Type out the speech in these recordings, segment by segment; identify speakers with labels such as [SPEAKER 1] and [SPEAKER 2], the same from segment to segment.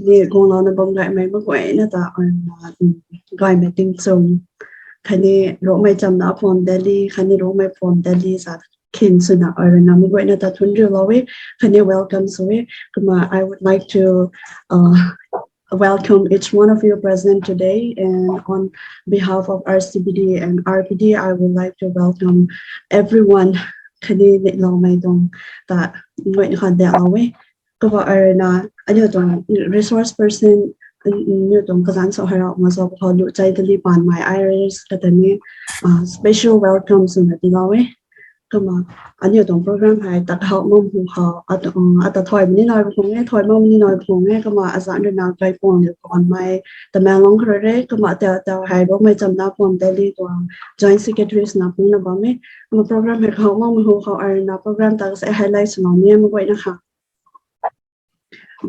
[SPEAKER 1] นี่คงเราในบงไก่ไม่เมื่อก่อนน่าจะไก่ไม่ติ้งจงคันนี้รู้ไม่จำนะPhwam Delhiคันนี้รู้ไม่Phwam Delhiสัตว์คินสุนัขอะไรนะเมื่อก่อนน่าจะทุนเรือเราเว้คันนี้ welcome สวยก็มา I would like to welcome each one of you present today, and on behalf of RCPD and RPD, I would like to welcome everyone. คดีเราไม่ต้องแต่เมื่อคนเดียวเอาไว้ก็ว่าอะไรนะอันนี้ตรง resource person นี่ตรงกระดานสหรัฐมาสอบเขาดูใจทลีปานหมาย IRS ก็แต่นี้special welcome สุดที่เราไว้ก็มาอันนี้ตรงโปรแกรมให้ตัดเขามุ่งหูเขาอัตถอยมันนี่น้อยคงแง่ถอยมุ่งมันนี่น้อยคงแง่ก็มาอาจารย์เดินเอาไกลปวงเดี๋ยวก่อนไม่แต่แม่ลงกระเร่ก็มาแต่ให้บอกไม่จำได้Phwam Delhi ตัว joint secretary นะพุ่งนะบ้างไหมมาโปรแกรมให้เขามุ่งมันหูเขาอะไรนะโปรแกรมตั้งแต่ highlight สนองเนี่ยมาไว้นะคะ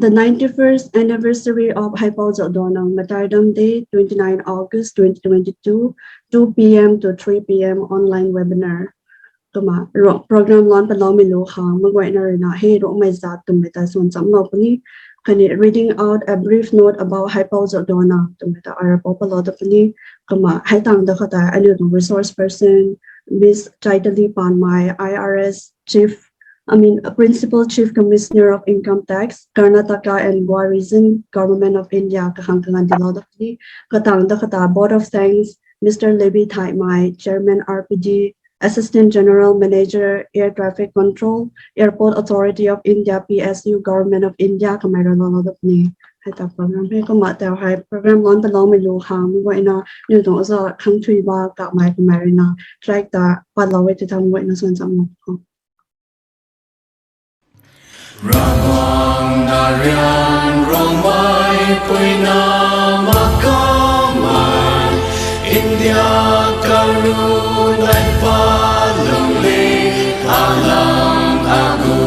[SPEAKER 1] The 91st anniversary of Haipou Jadonang Martyrdom Day, 29 August 2022, 2 p.m. to 3 p.m. online webinar. ก็มาโปรแกรมร้อนเป็นเราไม่รู้ค่ะเมื่อไว้ในระดับให้รู้ไม่จัดตุ่มแต่ส่วนสำหรับวันนี้คันนี้ reading out a brief note about Haipou Jadonang ตุ่มแต่อะไรพอปลอดวันนี้ก็มาให้ตังค์แต่อันนี้ต้อง resource person Miss Chaitali Panmei IRS Principal Chief Commissioner of Income Tax Karnataka and Goa Region Government of India ก็ขังกันดีแล้ววันนี้ก็ตังค์แต่Board of Thanks Mr. Levi Thaimei Chairman RPD Assistant General Manager Air Traffic Control Airport Authority of India PSU Government of India ก็ไม่รู้แล้วแบบนี้ให้ตัดโปรแกรมให้ก็มาแต่ให้โปรแกรมร้อนเป็นเราไม่รู้ค่ะไม่ไหวนะนี่ต้องจะครั้งที่ว่ากับไม่ก็ไม่รู้นะใช่แต่ปัดเราไว้จะทำไว้ในส่วนสำคัญของ
[SPEAKER 2] Ravguangc rian Rongmeipui na Makaamvmei India karuc neihpat lungc aku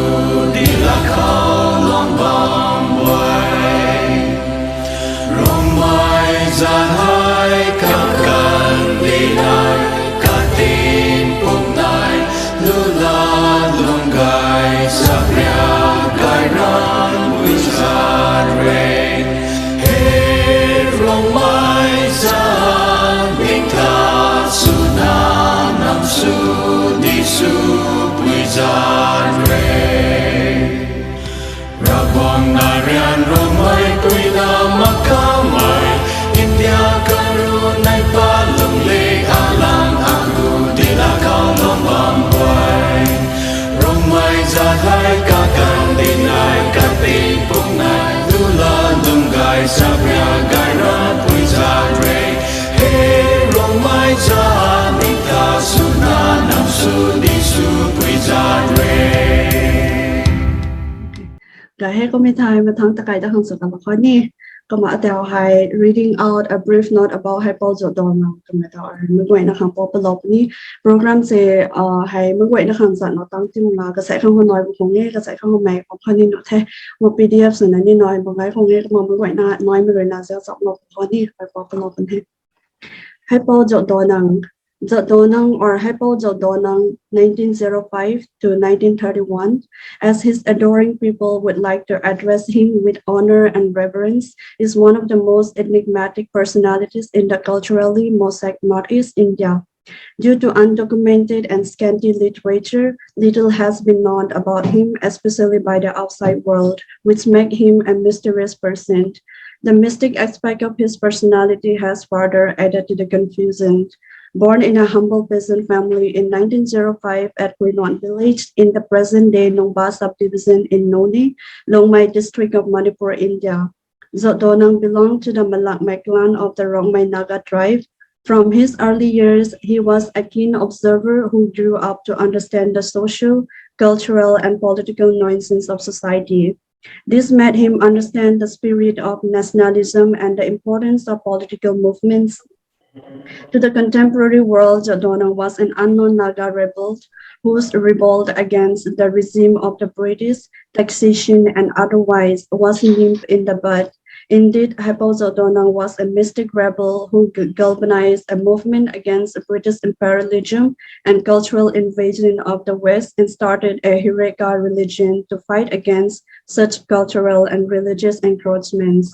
[SPEAKER 2] dilakau Rongmeipui Rongmei Zaat kakan dinai katin punai lula lunggai sabria rian wizard rain hey Rongmei Zaat minta sunanam sudi sup wizard rain Ravguangc rian Rongmeipui na Makaamvmei India karuc neihpat lungc aku dilakau Rongmeipui Rongmei Zaat kakan dinai katin punai lula lunggai sabria rian wizard rain hey Rongmei Zaat minta sunanam sudi sup wizard rain
[SPEAKER 1] ก็ให้ก็ไม่ทายมาทั้งตะไคร้ตะขังสุดกับข้อนี้ก็มาแต่ให้ reading out a brief note about Haipou Jadonang ก็มาแต่เมื่อวันนะคะพอประลบนี้โปรแกรมจะให้เมื่อวันนะคะสัตว์เราตั้งที่มุ่งหน้ากระแสข้างหัวน้อยบุคงเงี้ยกระแสข้างหัวแม่ของข้อนี้หนูแท้มา PDF ส่วนนั้นนี่น้อยบางไงคงเงี้ยก็มาเมื่อวันน้อยไม่เลยนะเสียสองเราข้อนี้ไปพอประลบกันให้ Haipou Jadonang or Haipou Jadonang 1905 to 1931, as his adoring people would like to address him with honor and reverence, is one of the most enigmatic personalities in the culturally mosaic Northeast India. Due to undocumented and scanty literature, little has been known about him, especially by the outside world, which make him a mysterious person. The mystic aspect of his personality has further added to the confusion. Born in a humble peasant family in 1905 at Rian village in the present-day Nongba subdivision in Noni, Rongmei district of Manipur, India. Jadonang belonged to the Malakmai clan of the Rongmei Naga tribe. From his early years, he was a keen observer who grew up to understand the social, cultural, and political nuances of society. This made him understand the spirit of nationalism and the importance of political movements. To the contemporary world, Jadonang was an unknown Naga rebel who rebelled against the regime of the British, taxation, and otherwise was nipped in the bud. Indeed, Haipou Jadonang was a mystic rebel who galvanized a movement against British imperialism and cultural invasion of the West and started a Hireka religion to fight against such cultural and religious encroachments.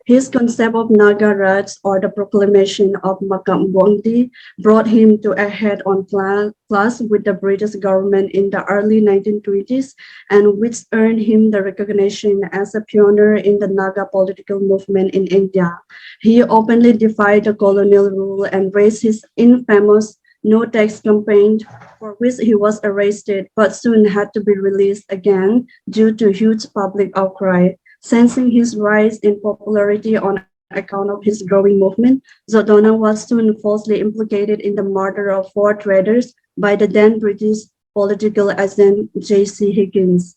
[SPEAKER 1] His concept of Naga Raj, or the proclamation of Makaamvmei, brought him to a head-on clash with the British government in the early 1920s, and which earned him the recognition as a pioneer in the Naga political movement in India. He openly defied the colonial rule and raised his infamous no tax campaign, for which he was arrested but soon had to be released again due to huge public outcry. Sensing his rise in popularity on account of his growing movement, Jadonang was soon falsely implicated in the murder of 4 traders by the then British political agent J.C. Higgins.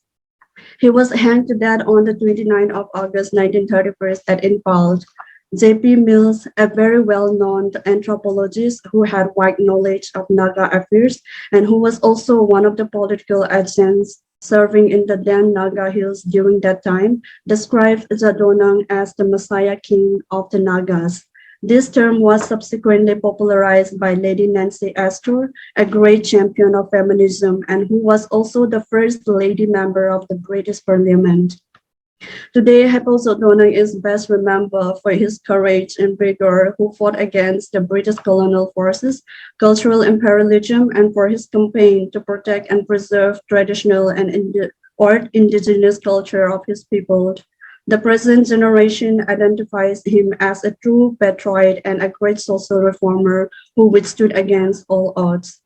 [SPEAKER 1] He was hanged to death on the 29th of August 1931 at Impal. J.P. Mills, a very well-known anthropologist who had wide knowledge of Naga affairs and who was also one of the political agents serving in the then Naga hills during that time, described Jadonang as the Messiah King of the Nagas. This term was subsequently popularized by Lady Nancy Astor, a great champion of feminism and who was also the first lady member of the British Parliament. Today, Haipou Jadonang is best remembered for his courage and vigor, who fought against the British colonial forces, cultural imperialism, and for his campaign to protect and preserve traditional and indigenous culture of his people. The present generation identifies him as a true patriot and a great social reformer who withstood against all odds.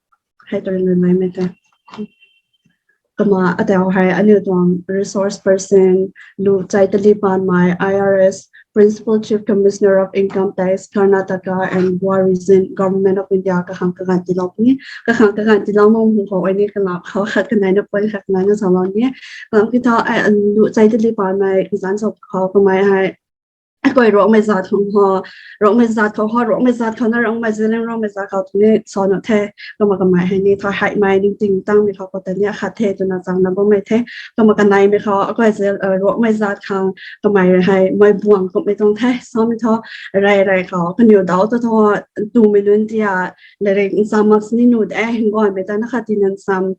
[SPEAKER 1] Kama ataw hai anu tuang resource person Lu Chaitali Panmei, IRS Principal Chief Commissioner of Income Tax Karnataka and Goa Region Government of India kahang kagantilaw ni mo ko ini kana khat kanai na poi khat na salon ni kita Lu Chaitali Panmei kisan so ko kamai hai koi Rongmei Zaat Rongmei Zaat na Rongmei Zileng Rongmei Zaat ni sono the kama kamai hai ni tha Haipmei ning ting tang mi ko tania khat the tu na jang na bo mai the kama kanai mi ko koi zel Rongmei Zaat khang kamai hai mai buang ko mai tong the so mi tho rai ko kan yu dau to tu mi lun tia le re samak ni nu de ngoi me ta na khatinan sam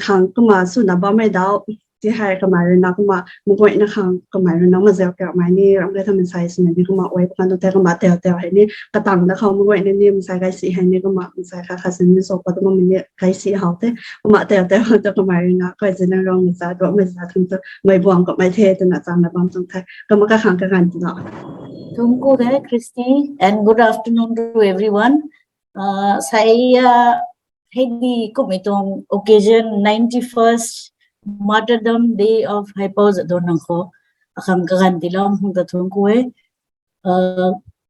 [SPEAKER 1] khang kama su na ba mai dauที่ให้กมาเรื่องนักมามุ่งไปนะคะกมาเรื่องนักมาเจอกับมานี่เราได้ทำเป็นไซส์เนี่ยนี่ก็มาไว้ประกันตัวแต่ก็มาเตียวให้นี่กระตังนะคะมุ่งไปนี่มันใส่ไก่สีให้นี่ก็มาใส่ค่ะค่ะสิ่งที่สอบก็ต้องมันเนี่ยไก่สีเขาแต่ก็มาเตียวจะกมาเรื่องนักก็จะนั่งรอไม่จ่ายรอไม่จ่ายถึงจะไม่บวมกับไม่เทจะน่าจังนะบางจังไทยก็มากระขังกระกันตลอด
[SPEAKER 3] Tunku there, Christy, and good afternoon to everyone. Saya Heidi Kumitong occasion 91st Martyrdom Day of Haipou Jadonang ko akang kagantilam hung tatungku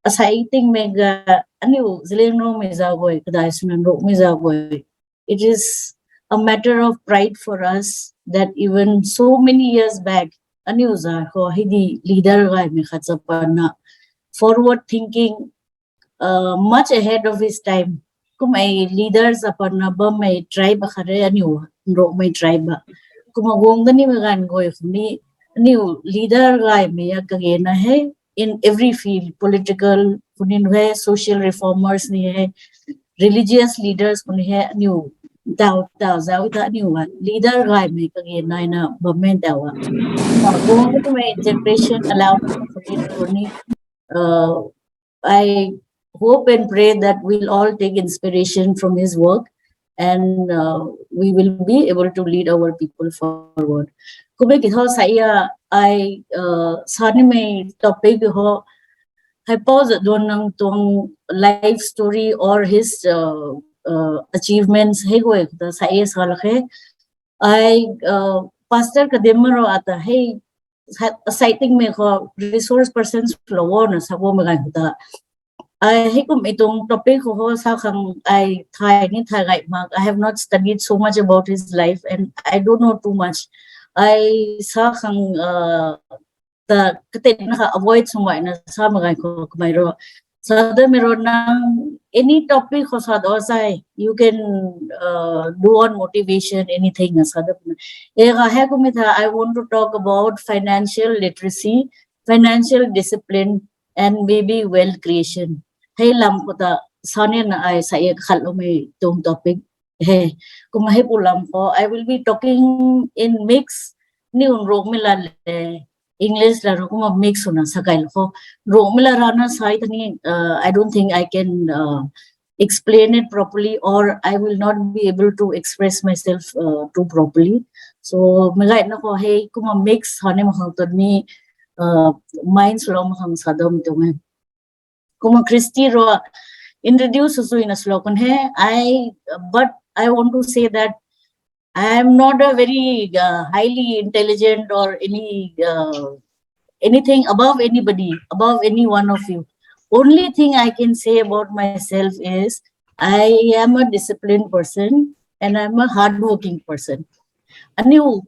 [SPEAKER 3] asaiting mega anu zileno mezagoy kadai sunan ro mezagoy. It is a matter of pride for us that even so many years back anu za ko Heidi leader guy me khatsapana forward thinking much ahead of his time. Kumay leaders aparna ba may tribe khare anu Rongmei tribe. Kumagong ni magan goy ni new leader guy me kagena hai in every field, political kunin hai, social reformers ni hai, religious leaders kun hai new daw new leader guy me kagena na bamen dawa gong to my generation allowed kuni I hope and pray that we'll all take inspiration from his work and we will be able to lead our people forward. Kubek ho saya I sani may topic ho Haipou Jadonang tong life story or his achievements hey go the saya salakhe I pastor kademaro ata hey citing me ho resource persons flow na sabo maganda I hikum itong topic ko sa kang I have not studied so much about his life and I don't know too much. I sa kang the katin naka avoid sumay na sa mga ko kumayro. Sa da meron ng any topic ko sa dosay you can do on motivation anything sa da. I want to talk about financial literacy, financial discipline and maybe wealth creation. Hey lam ko ta sane na ay sa iya khalo may tong topic hey kumahi pulam ko I will be talking in mix ni un Rongmei le English la rokuma mix una sakail ko Rongmei rana side ni I don't think I can explain it properly, or I will not be able to express myself too properly. So magai na ko hey kuma mix hane mahang to ni minds lo mahang sadom to me kuma Christy ro introduce us in a slogan hey but I want to say that I am not a very highly intelligent or anything above anybody, above any one of you. Only thing I can say about myself is I am a disciplined person and I'm a hardworking person. And you,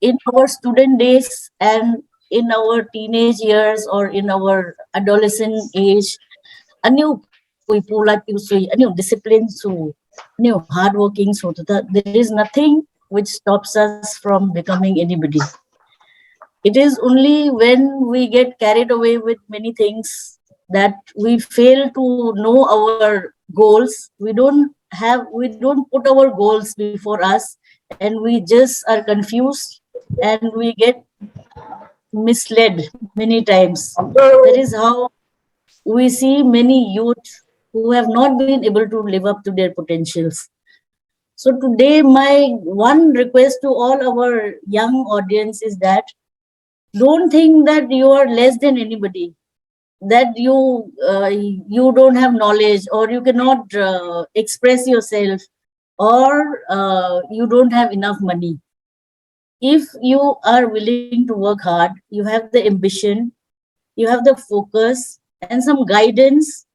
[SPEAKER 3] in our student days and in our teenage years or in our adolescent age, anu pula piusui, anu discipline so anu hardworking so there is nothing which stops us from becoming anybody. It is only when we get carried away with many things that we fail to know our goals. We don't put our goals before us, and we just are confused and we get misled many times. That is how we see many youth who have not been able to live up to their potentials. So today, my one request to all our young audience is that don't think that you are less than anybody, that you don't have knowledge, or you cannot express yourself, or you don't have enough money. If you are willing to work hard, you have the ambition, you have the focus and some guidance,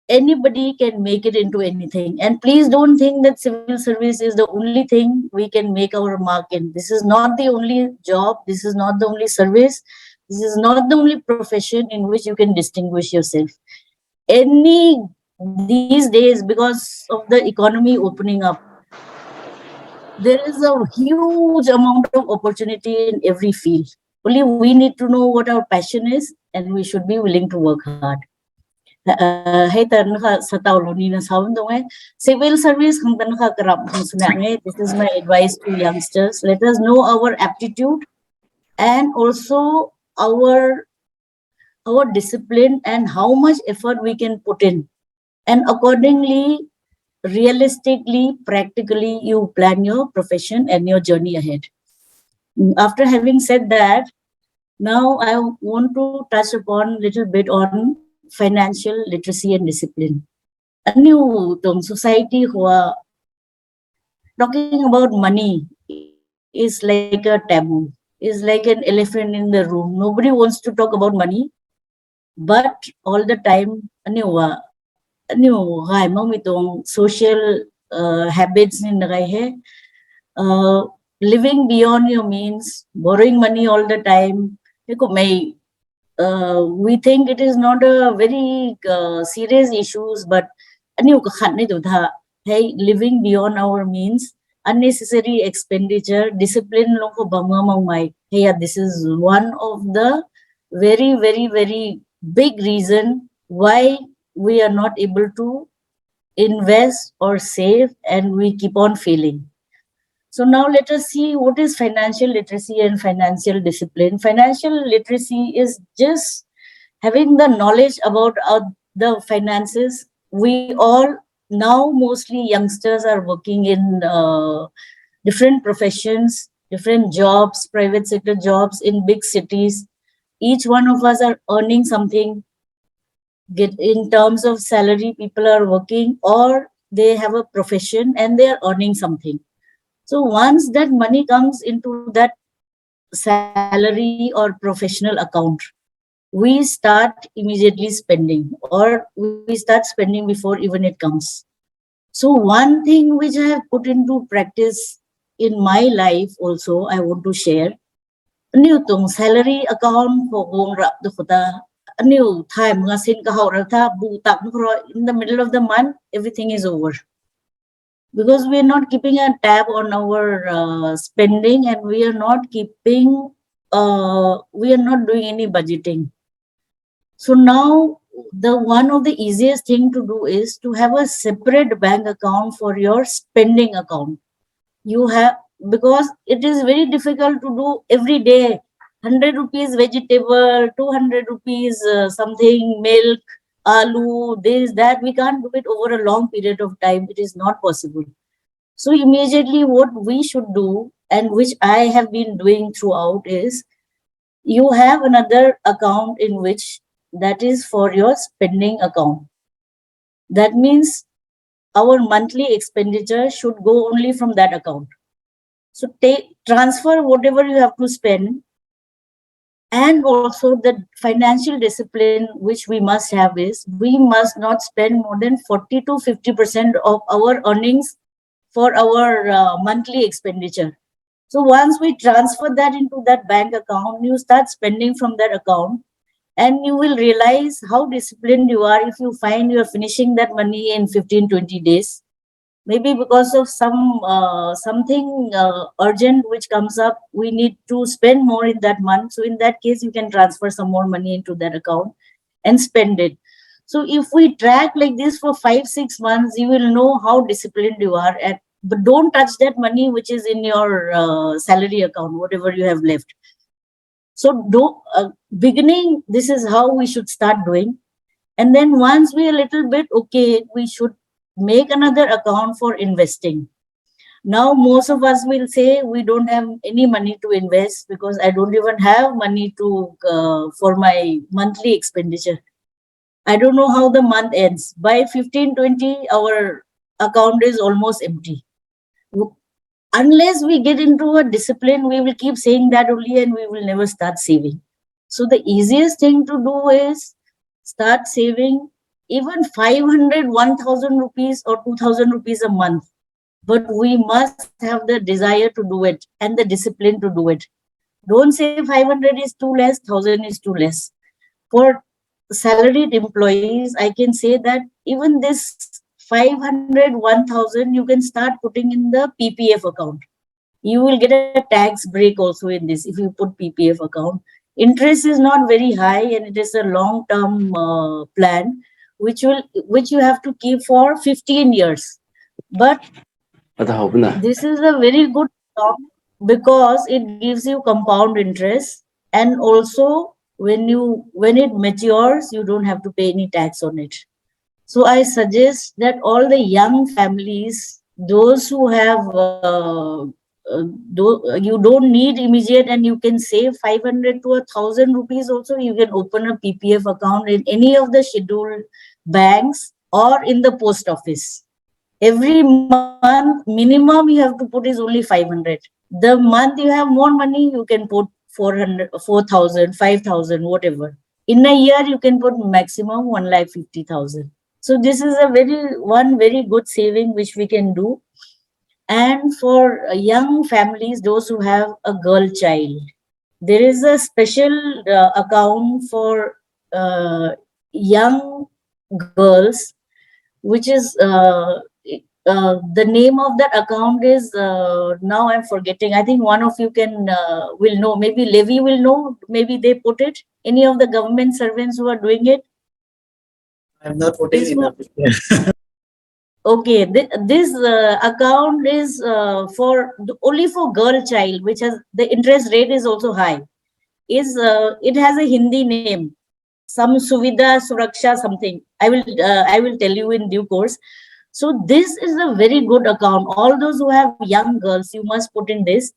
[SPEAKER 3] anybody can make it into anything. And please don't think that civil service is the only thing we can make our mark in. This is not the only job, this is not the only service, this is not the only profession in which you can distinguish yourself. These days, because of the economy opening up, there is a huge amount of opportunity in every field. Only we need to know what our passion is, and we should be willing to work hard. Civil service, this is my advice to youngsters. Let us know our aptitude and also our discipline and how much effort we can put in. And accordingly, realistically, practically, you plan your profession and your journey ahead. After having said that, now I want to touch upon a little bit on financial literacy and discipline. A new society who are talking about money is like a taboo, is like an elephant in the room. Nobody wants to talk about money, but all the time, social habits in living beyond your means, borrowing money all the time. We think it is not a very serious issues, but hey, living beyond our means, unnecessary expenditure, discipline hey, this is one of the very, very, very big reason why we are not able to invest or save, and we keep on failing. So now let us see what is financial literacy and financial discipline. Financial literacy is just having the knowledge about the finances. We all now, mostly youngsters, are working in different professions, different jobs, private sector jobs in big cities. Each one of us are earning something. In terms of salary, people are working, or they have a profession and they are earning something. So once that money comes into that salary or professional account, we start immediately spending, or we start spending before even it comes. So one thing which I have put into practice in my life also, I want to share. Salary account a new time in the middle of the month, everything is over. Because we are not keeping a tab on our spending, and we are not keeping, we are not doing any budgeting. So now one of the easiest thing to do is to have a separate bank account for your spending account. You have because it is very difficult to do every day. 100 rupees vegetable, 200 rupees something, milk, aloo, this, that. We can't do it over a long period of time. It is not possible. So immediately what we should do, and which I have been doing throughout, is you have another account in which that is for your spending account. That means our monthly expenditure should go only from that account. So transfer whatever you have to spend, and also the financial discipline which we must have is we must not spend more than 40 to 50% of our earnings for our monthly expenditure. So once we transfer that into that bank account, you start spending from that account, and you will realize how disciplined you are if you find you are finishing that money in 15-20 days. Maybe because of something urgent which comes up, we need to spend more in that month. So in that case, you can transfer some more money into that account and spend it. So if we track like this for 5-6 months, you will know how disciplined you are. But don't touch that money which is in your salary account, whatever you have left. So beginning, this is how we should start doing. And then once we are a little bit okay, we should make another account for investing. Now, most of us will say we don't have any money to invest because I don't even have money to for my monthly expenditure. I don't know how the month ends. By 15-20, our account is almost empty. Unless we get into a discipline, we will keep saying that only and we will never start saving. So the easiest thing to do is start saving even 500, 1,000 rupees or 2,000 rupees a month. But we must have the desire to do it and the discipline to do it. Don't say 500 is too less, 1,000 is too less. For salaried employees, I can say that even this 500, 1,000, you can start putting in the PPF account. You will get a tax break also in this if you put PPF account. Interest is not very high and it is a long-term plan which you have to keep for 15 years. But this is a very good stock because it gives you compound interest, and also when it matures, you don't have to pay any tax on it. So I suggest that all the young families, those who have you don't need immediate and you can save 500 to 1,000 rupees also, you can open a PPF account in any of the scheduled banks or in the post office. Every month, minimum you have to put is only 500. The month you have more money, you can put 400, 4,000, 5,000, whatever. In a year, you can put maximum 1,50,000. So this is one very good saving which we can do. And for young families, those who have a girl child, there is a special account for young girls, which is the name of that account is now I'm forgetting. I think one of you will know. Maybe Levi will know. Maybe they put it. Any of the government servants who are doing it.
[SPEAKER 4] I'm not putting it.
[SPEAKER 3] Okay, this account is only for girl child, which has the interest rate is also high. It has a Hindi name, some Suvidha Suraksha something. I will tell you in due course. So this is a very good account. All those who have young girls, you must put in this.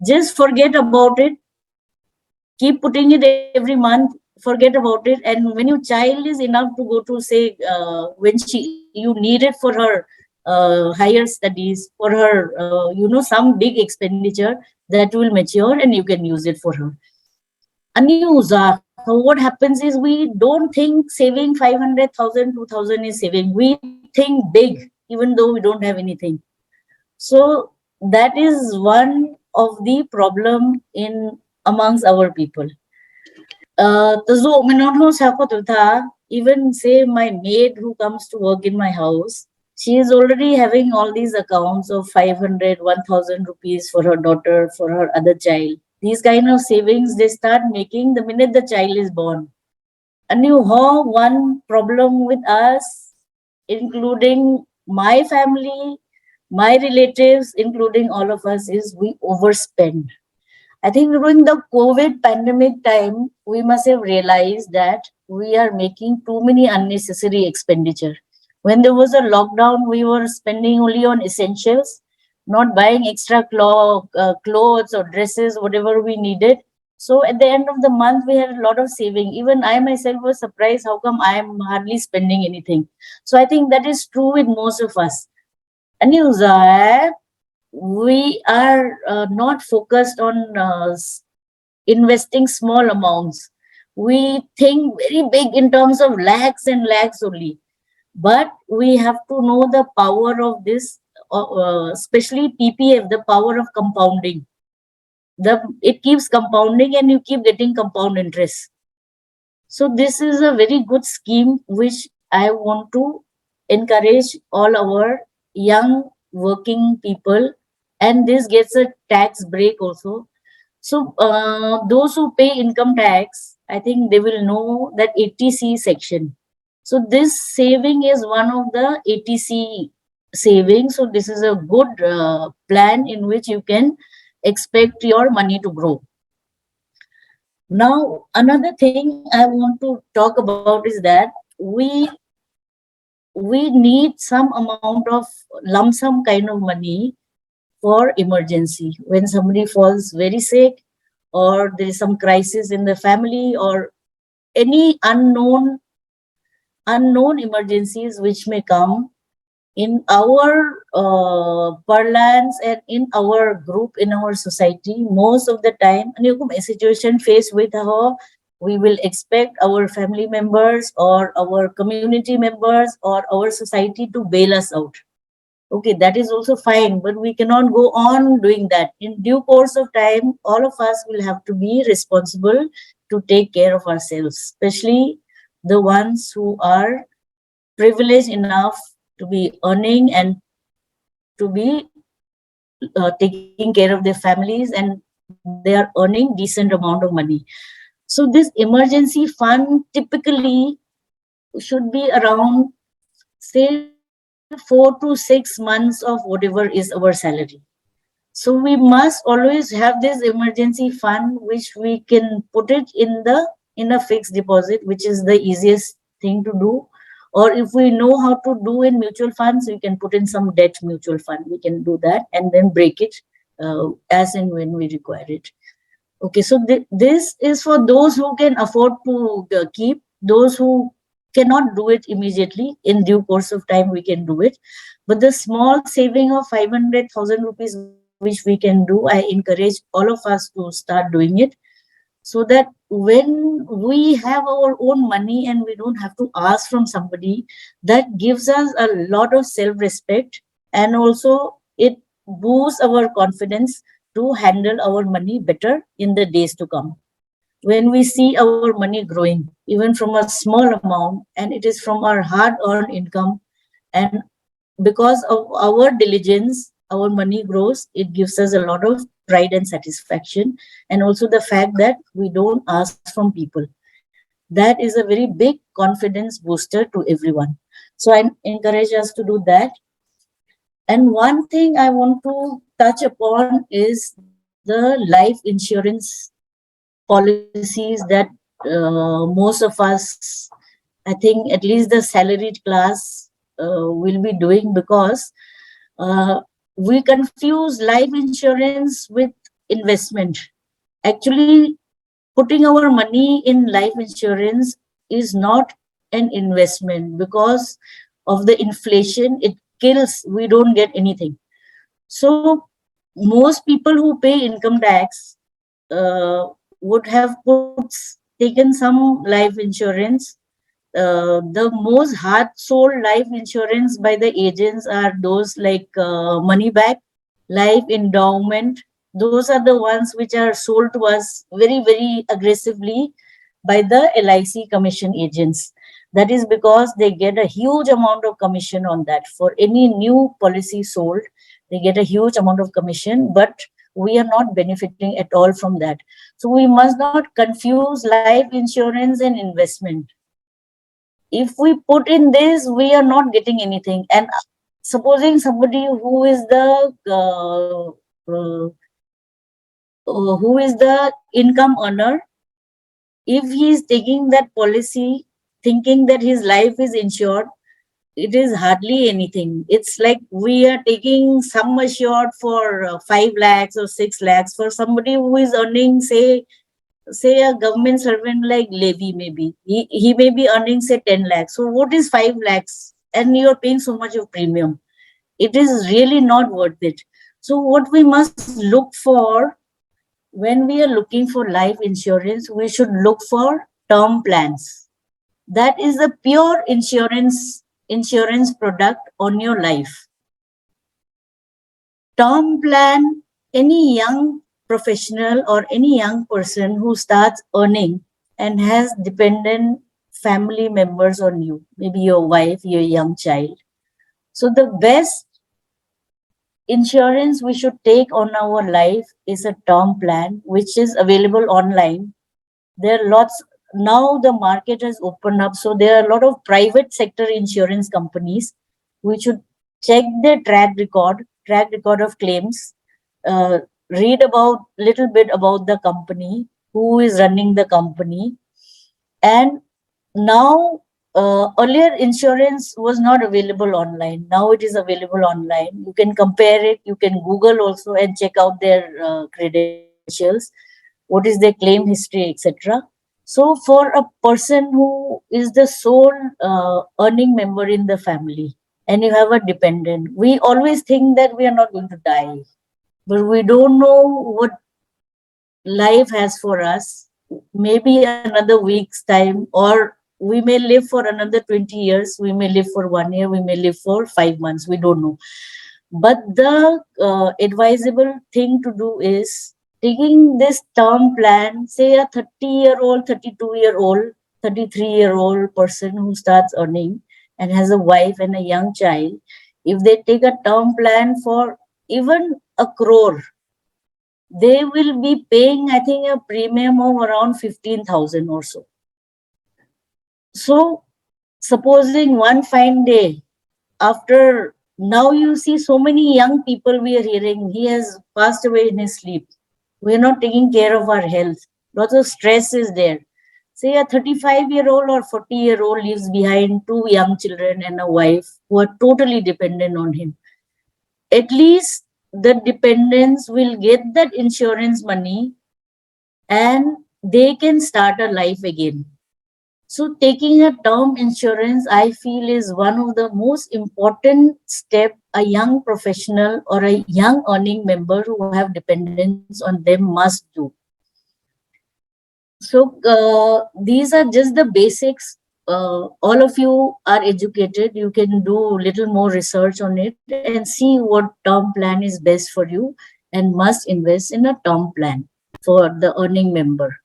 [SPEAKER 3] Just forget about it. Keep putting it every month. Forget about it. And when your child is enough to go to say when you need it for her higher studies, for her some big expenditure that will mature and you can use it for her. So what happens is we don't think saving 500,000, 2,000 is saving. We think big, even though we don't have anything. So that is one of the problem amongst our people. Even say my maid who comes to work in my house, she is already having all these accounts of 500, 1,000 rupees for her daughter, for her other child. These kind of savings they start making the minute the child is born. And you have one problem with us, including my family, my relatives, including all of us, is we overspend. I think during the COVID pandemic time, we must have realized that we are making too many unnecessary expenditure. When there was a lockdown, we were spending only on essentials, not buying extra clothes or dresses, whatever we needed. So at the end of the month, we had a lot of saving. Even I myself was surprised how come I am hardly spending anything. So I think that is true with most of us. And Zaat, we are not focused on investing small amounts. We think very big in terms of lakhs and lakhs only. But we have to know the power of this, especially PPF, the power of compounding. It keeps compounding and you keep getting compound interest. So this is a very good scheme which I want to encourage all our young working people, and this gets a tax break also. So those who pay income tax, I think they will know that 80C section. So this saving is one of the 80C savings. So this is a good plan in which you can expect your money to grow. Now, another thing I want to talk about is that we need some amount of lump sum kind of money for emergency. When somebody falls very sick, or there is some crisis in the family, or any unknown emergencies which may come. In our parlance and in our group, in our society, most of the time, a situation faced with how we will expect our family members or our community members or our society to bail us out. Okay, that is also fine, but we cannot go on doing that. In due course of time, all of us will have to be responsible to take care of ourselves, especially the ones who are privileged enough to be earning and to be taking care of their families, and they are earning decent amount of money. So this emergency fund typically should be around, say, 4 to 6 months of whatever is our salary. So we must always have this emergency fund, which we can put it in a fixed deposit, which is the easiest thing to do. Or if we know how to do in mutual funds, we can put in some debt mutual fund. We can do that and then break it as and when we require it. Okay, so this is for those who can afford to keep. Those who cannot do it immediately, in due course of time we can do it. But the small saving of 500,000 rupees which we can do, I encourage all of us to start doing it, so that when we have our own money and we don't have to ask from somebody, that gives us a lot of self-respect, and also it boosts our confidence to handle our money better in the days to come. When we see our money growing, even from a small amount, and it is from our hard-earned income, and because of our diligence, our money grows, it gives us a lot of pride and satisfaction, and also the fact that we don't ask from people. That is a very big confidence booster to everyone. So I encourage us to do that. And one thing I want to touch upon is the life insurance policies that most of us, I think at least the salaried class, will be doing, because we confuse life insurance with investment. Actually, putting our money in life insurance is not an investment, because of the inflation, it kills, we don't get anything. So most people who pay income tax would have taken some life insurance. The most hard sold life insurance by the agents are those like money back, life endowment. Those are the ones which are sold to us very, very aggressively by the LIC commission agents. That is because they get a huge amount of commission on that. For any new policy sold, they get a huge amount of commission, but we are not benefiting at all from that. So we must not confuse life insurance and investment. If we put in this, we are not getting anything. And supposing somebody who is the income earner, if he is taking that policy thinking that his life is insured, it is hardly anything. It's like we are taking sum assured for 5 lakhs or 6 lakhs for somebody who is earning, say a government servant like Levi, maybe he may be earning say 10 lakhs. So what is 5 lakhs? And you're paying so much of premium. It is really not worth it. So what we must look for when we are looking for life insurance, we should look for term plans. That is the pure insurance product on your life. Term plan, any young professional or any young person who starts earning and has dependent family members on you, maybe your wife, your young child. So the best insurance we should take on our life is a term plan, which is available online. There are lots. Now the market has opened up, so there are a lot of private sector insurance companies. We should check their track record of claims, read about little bit about the company, who is running the company. And now earlier insurance was not available online. Now it is available online. You can compare it. You can Google also and check out their credentials, what is their claim history, etc. So for a person who is the sole earning member in the family and you have a dependent, we always think that we are not going to die, but we don't know what life has for us. Maybe another week's time, or we may live for another 20 years, we may live for 1 year, we may live for 5 months, we don't know. But the advisable thing to do is taking this term plan, say a 30-year-old, 32-year-old, 33-year-old person who starts earning and has a wife and a young child, if they take a term plan for even 1 crore, they will be paying, I think, a premium of around 15,000 or so. So, supposing one fine day, after now you see so many young people we are hearing, he has passed away in his sleep. We are not taking care of our health. Lots of stress is there. Say a 35-year-old or 40-year-old leaves behind 2 young children and a wife who are totally dependent on him. At least the dependents will get that insurance money and they can start a life again. So taking a term insurance, I feel, is one of the most important step a young professional or a young earning member who have dependence on them must do. So these are just the basics. All of you are educated. You can do little more research on it and see what term plan is best for you, and must invest in a term plan for the earning member,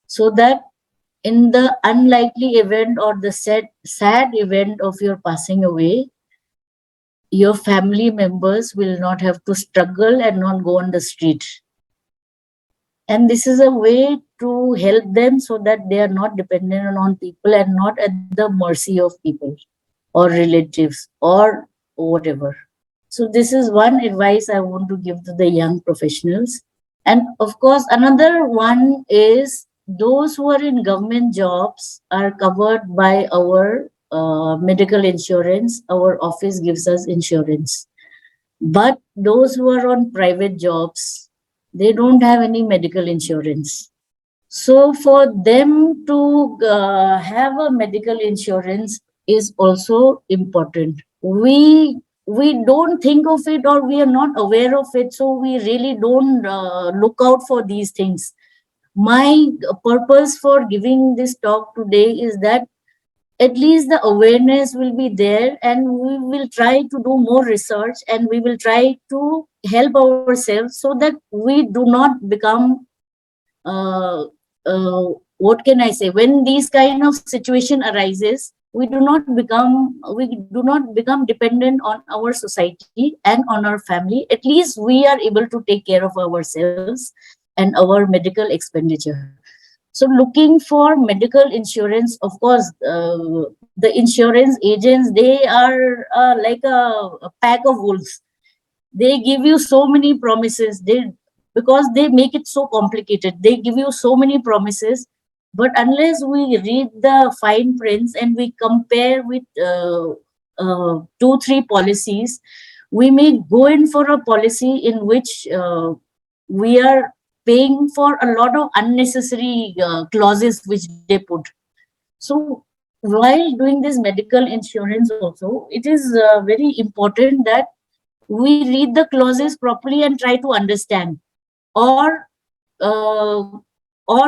[SPEAKER 3] so that in the unlikely event or the sad event of your passing away, your family members will not have to struggle and not go on the street. And this is a way to help them so that they are not dependent on people and not at the mercy of people or relatives or whatever. So this is one advice I want to give to the young professionals. And of course, another one is those who are in government jobs are covered by our medical insurance. Our office gives us insurance. But those who are on private jobs, they don't have any medical insurance. So for them to have a medical insurance is also important. We don't think of it, or we are not aware of it, so we really don't look out for these things. My purpose for giving this talk today is that at least the awareness will be there, and we will try to do more research, and we will try to help ourselves so that we do not become what can I say, when these kind of situation arises, we do not become dependent on our society and on our family. At least we are able to take care of ourselves and our medical expenditure. So looking for medical insurance, of course, the insurance agents, they are like a pack of wolves. They give you so many promises. Because they make it so complicated. They give you so many promises, but unless we read the fine prints and we compare with 2-3 policies, we may go in for a policy in which we are paying for a lot of unnecessary clauses which they put. So while doing this medical insurance also, it is very important that we read the clauses properly and try to understand. Or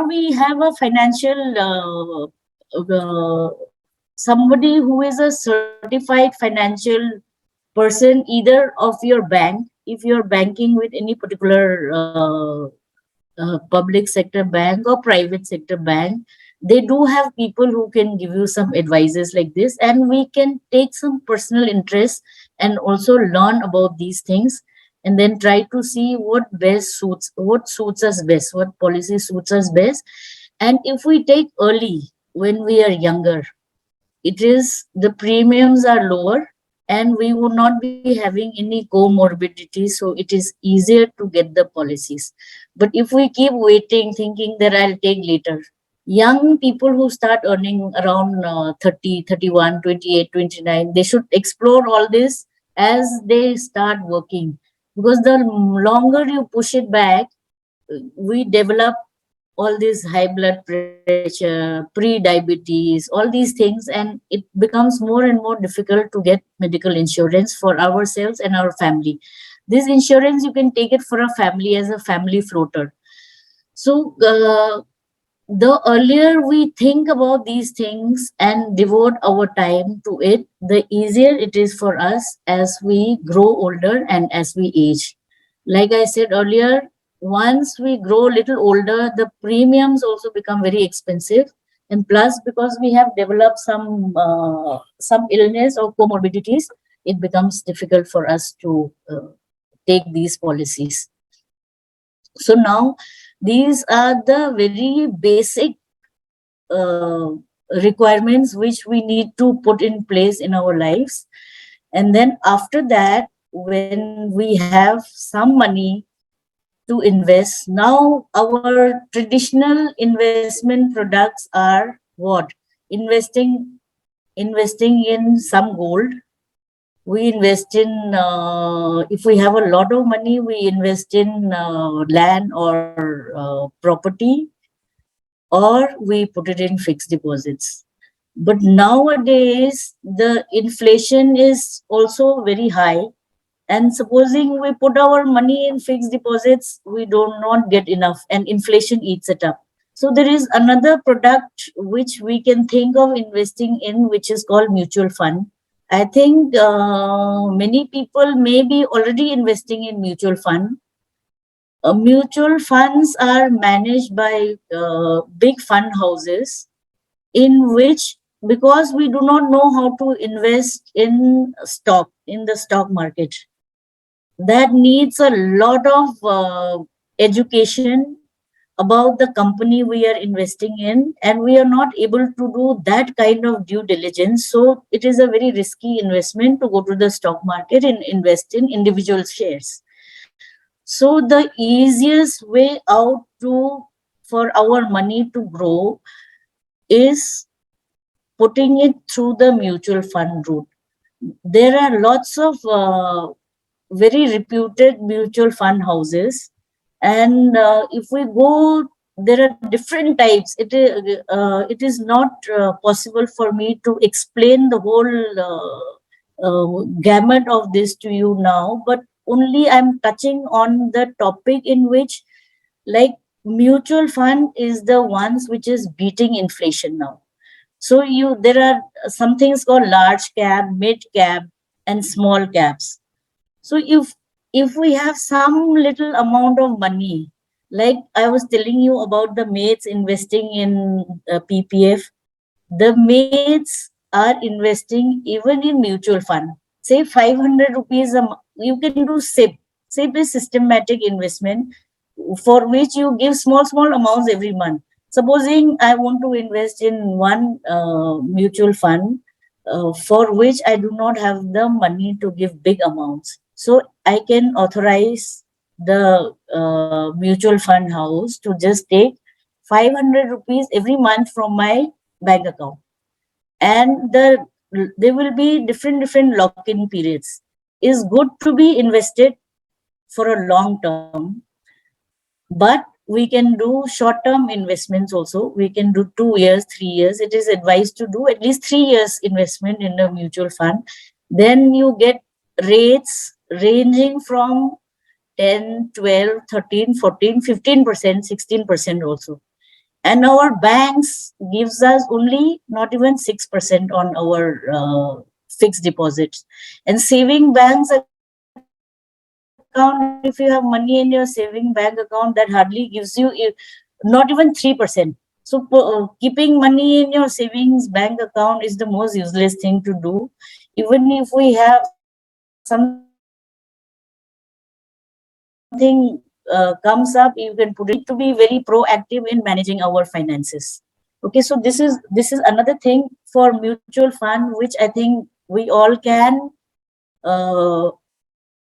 [SPEAKER 3] we have a financial somebody who is a certified financial person, either of your bank, if you're banking with any particular public sector bank or private sector bank, they do have people who can give you some advices like this, and we can take some personal interest and also learn about these things, and then try to see what suits us best, what policy suits us best. And if we take early when we are younger, the premiums are lower and we would not be having any comorbidities, so it is easier to get the policies. But if we keep waiting thinking that I'll take later, young people who start earning around 30, 31, 28, 29, they should explore all this as they start working, because the longer you push it back, we develop all this high blood pressure, pre-diabetes, all these things, and it becomes more and more difficult to get medical insurance for ourselves and our family. This insurance, you can take it for a family as a family floater. So the earlier we think about these things and devote our time to it, the easier it is for us as we grow older and as we age. Like I said earlier, once we grow a little older, the premiums also become very expensive. And plus, because we have developed some illness or comorbidities, it becomes difficult for us to take these policies. So now, these are the very basic requirements which we need to put in place in our lives. And then after that, when we have some money to invest, now our traditional investment products are what? Investing in some gold. We invest in, if we have a lot of money, we invest in land or property, or we put it in fixed deposits. But nowadays, the inflation is also very high. And supposing we put our money in fixed deposits, we do not get enough, and inflation eats it up. So there is another product which we can think of investing in, which is called mutual fund. I think many people may be already investing in mutual fund. Mutual funds are managed by big fund houses, in which, because we do not know how to invest in the stock market, that needs a lot of education about the company we are investing in, and we are not able to do that kind of due diligence. So it is a very risky investment to go to the stock market and invest in individual shares. So the easiest way out for our money to grow is putting it through the mutual fund route. There are lots of very reputed mutual fund houses, and if we go, there are different types. It is not possible for me to explain the whole gamut of this to you now, but only I'm touching on the topic in which, like, mutual fund is the ones which is beating inflation now. So there are some things called large cap, mid cap, and small caps. So if we have some little amount of money, like I was telling you about the mates investing in PPF, the mates are investing even in mutual fund. Say 500 rupees you can do SIP. SIP is systematic investment, for which you give small amounts every month. Supposing I want to invest in one mutual fund for which I do not have the money to give big amounts. So I can authorize the mutual fund house to just take 500 rupees every month from my bank account. And there will be different lock-in periods. It's good to be invested for a long term, but we can do short-term investments also. We can do 2 years, 3 years. It is advised to do at least 3 years investment in a mutual fund. Then you get rates ranging from 10, 12, 13, 14, 15%, 16% also. And our banks gives us only not even 6% on our fixed deposits. And saving banks account, if you have money in your saving bank account, that hardly gives you not even 3%. So keeping money in your savings bank account is the most useless thing to do. Even if we have something comes up, you can put it to be very proactive in managing our finances. Okay, so this is another thing for mutual fund, which I think we all can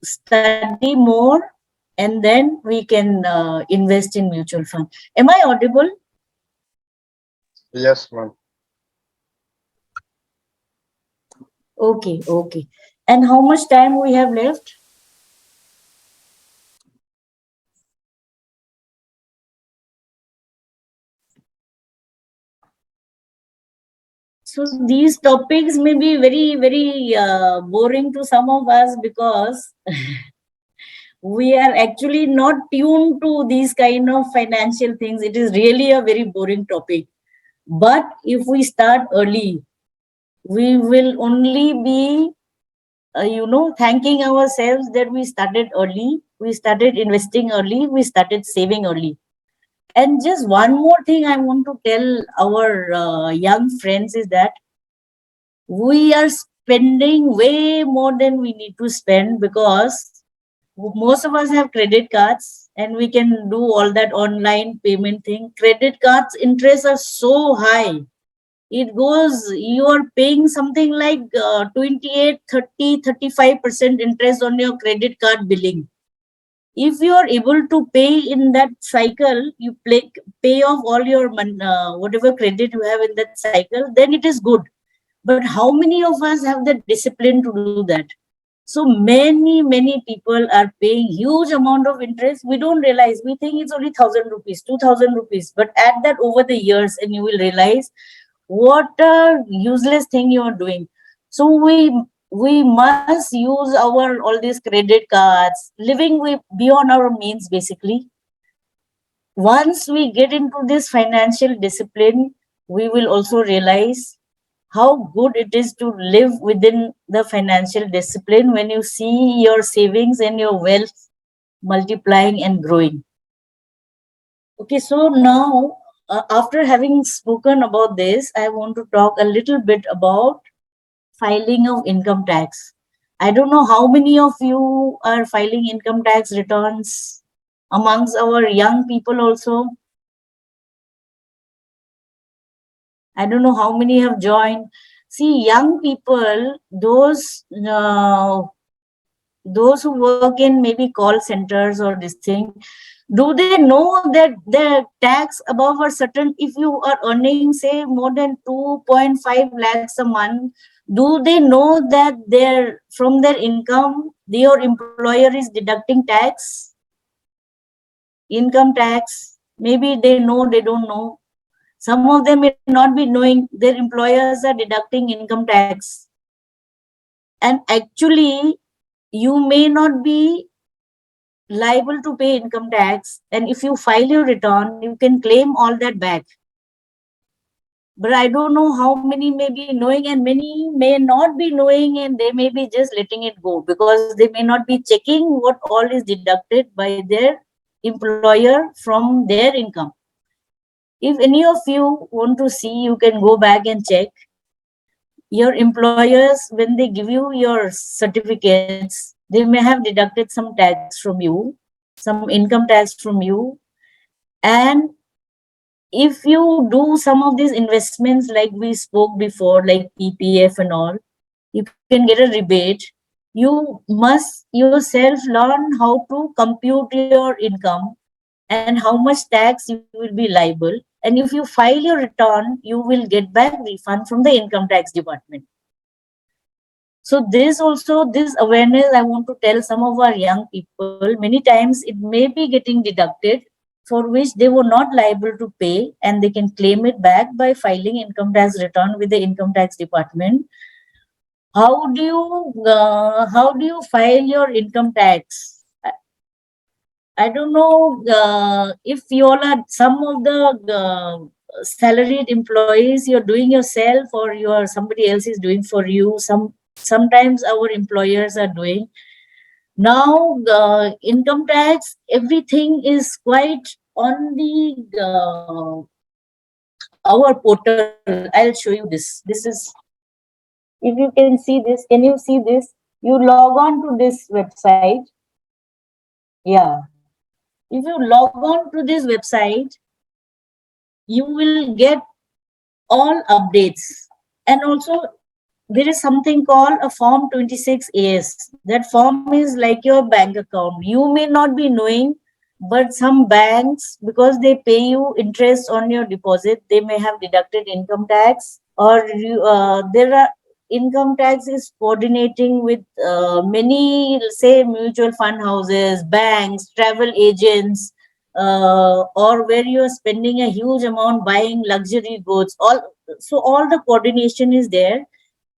[SPEAKER 3] study more, and then we can invest in mutual fund. Am I audible?
[SPEAKER 5] Yes, ma'am.
[SPEAKER 3] Okay, okay. And how much time we have left? So these topics may be very boring to some of us because we are actually not tuned to these kind of financial things. It is really a very boring topic. But if we start early, we will only be, thanking ourselves that we started early, we started investing early, we started saving early. And just one more thing I want to tell our young friends is that we are spending way more than we need to spend, because most of us have credit cards and we can do all that online payment thing. Credit cards interests are so high. It goes, you are paying something like 28, 30, 35% interest on your credit card billing. If you are able to pay in that cycle, you pay off all your whatever credit you have in that cycle, then it is good. But how many of us have the discipline to do that? So many people are paying huge amount of interest. We don't realize. We think it's only 1,000 rupees, 2,000 rupees. But add that over the years and you will realize what a useless thing you are doing. So we must use all these credit cards, living beyond our means basically. Once we get into this financial discipline, we will also realize how good it is to live within the financial discipline when you see your savings and your wealth multiplying and growing. Okay, so now after having spoken about this, I want to talk a little bit about filing of income tax. I don't know how many of you are filing income tax returns amongst our young people also. I don't know how many have joined. See, young people, those who work in maybe call centers or this thing, do they know that the tax above a certain, if you are earning say more than 2.5 lakhs a month, do they know that from their income, your employer is deducting tax, income tax? Maybe they know, they don't know. Some of them may not be knowing their employers are deducting income tax. And actually, you may not be liable to pay income tax. And if you file your return, you can claim all that back. But I don't know how many may be knowing and many may not be knowing, and they may be just letting it go because they may not be checking what all is deducted by their employer from their income. If any of you want to see, you can go back and check. Your employers, when they give you your certificates, they may have deducted some tax from you, some income tax from you. And if you do some of these investments like we spoke before, like PPF and all, you can get a rebate. You must yourself learn how to compute your income and how much tax you will be liable. And if you file your return, you will get back refund from the income tax department. So this awareness I want to tell some of our young people. Many times it may be getting deducted for which they were not liable to pay, and they can claim it back by filing income tax return with the income tax department. How do you file your income tax? I don't know if you all are some of the salaried employees you're doing yourself, or somebody else is doing for you. Sometimes our employers are doing. Now income tax, everything is quite on the our portal. I'll show you this. This is, if you can see this, can you see this? You log on to this website. Yeah. If you log on to this website, you will get all updates. And also there is something called a Form 26AS. That form is like your bank account. You may not be knowing, but some banks, because they pay you interest on your deposit, they may have deducted income tax, or there are income tax is coordinating with many, say, mutual fund houses, banks, travel agents, or where you are spending a huge amount buying luxury goods. All the coordination is there,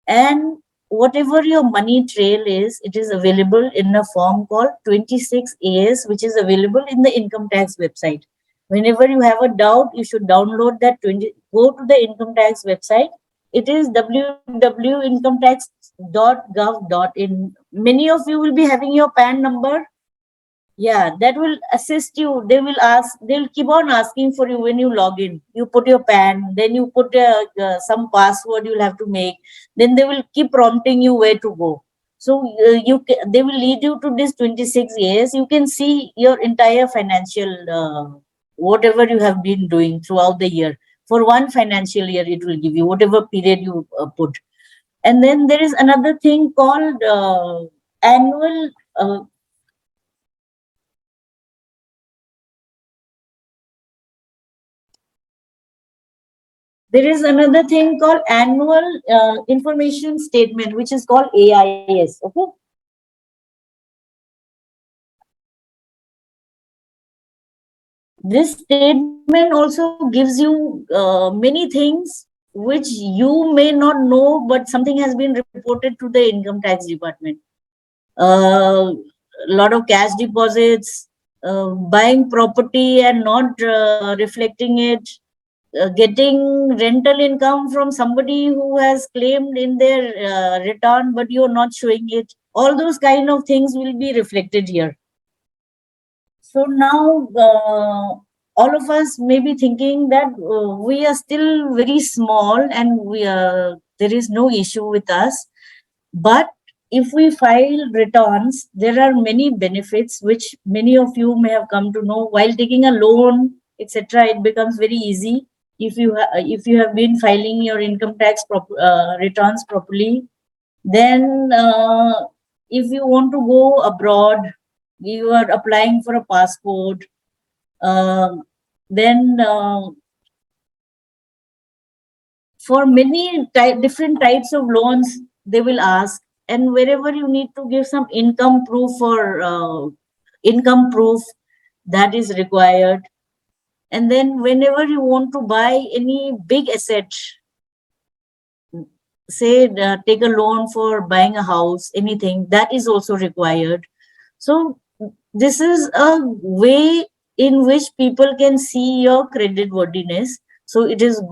[SPEAKER 3] and whatever your money trail is, it is available in a form called 26AS, which is available in the income tax website. Whenever you have a doubt, you should download that. Go to the income tax website. It is www.incometax.gov.in. Many of you will be having your PAN number. Yeah, that will assist you. They'll keep on asking for you when you log in. You put your PAN, then you put some password you'll have to make. Then they will keep prompting you where to go. So they will lead you to this 26 years. You can see your entire financial, whatever you have been doing throughout the year. For one financial year, it will give you whatever period you put. And then there is another thing called annual. There is another thing called annual information statement, which is called AIS. Okay. This statement also gives you many things which you may not know, but something has been reported to the income tax department. A lot of cash deposits, buying property and not reflecting it, getting rental income from somebody who has claimed in their return, but you're not showing it. All those kind of things will be reflected here. So now all of us may be thinking that we are still very small and there is no issue with us. But if we file returns, there are many benefits which many of you may have come to know. While taking a loan, etc., it becomes very easy if you have been filing your income tax returns properly. Then if you want to go abroad, you are applying for a passport, then for many different types of loans they will ask, and wherever you need to give some income proof or income proof, that is required. And then whenever you want to buy any big asset, say take a loan for buying a house, anything, that is also required. So this is a way in which people can see your credit worthiness. So it is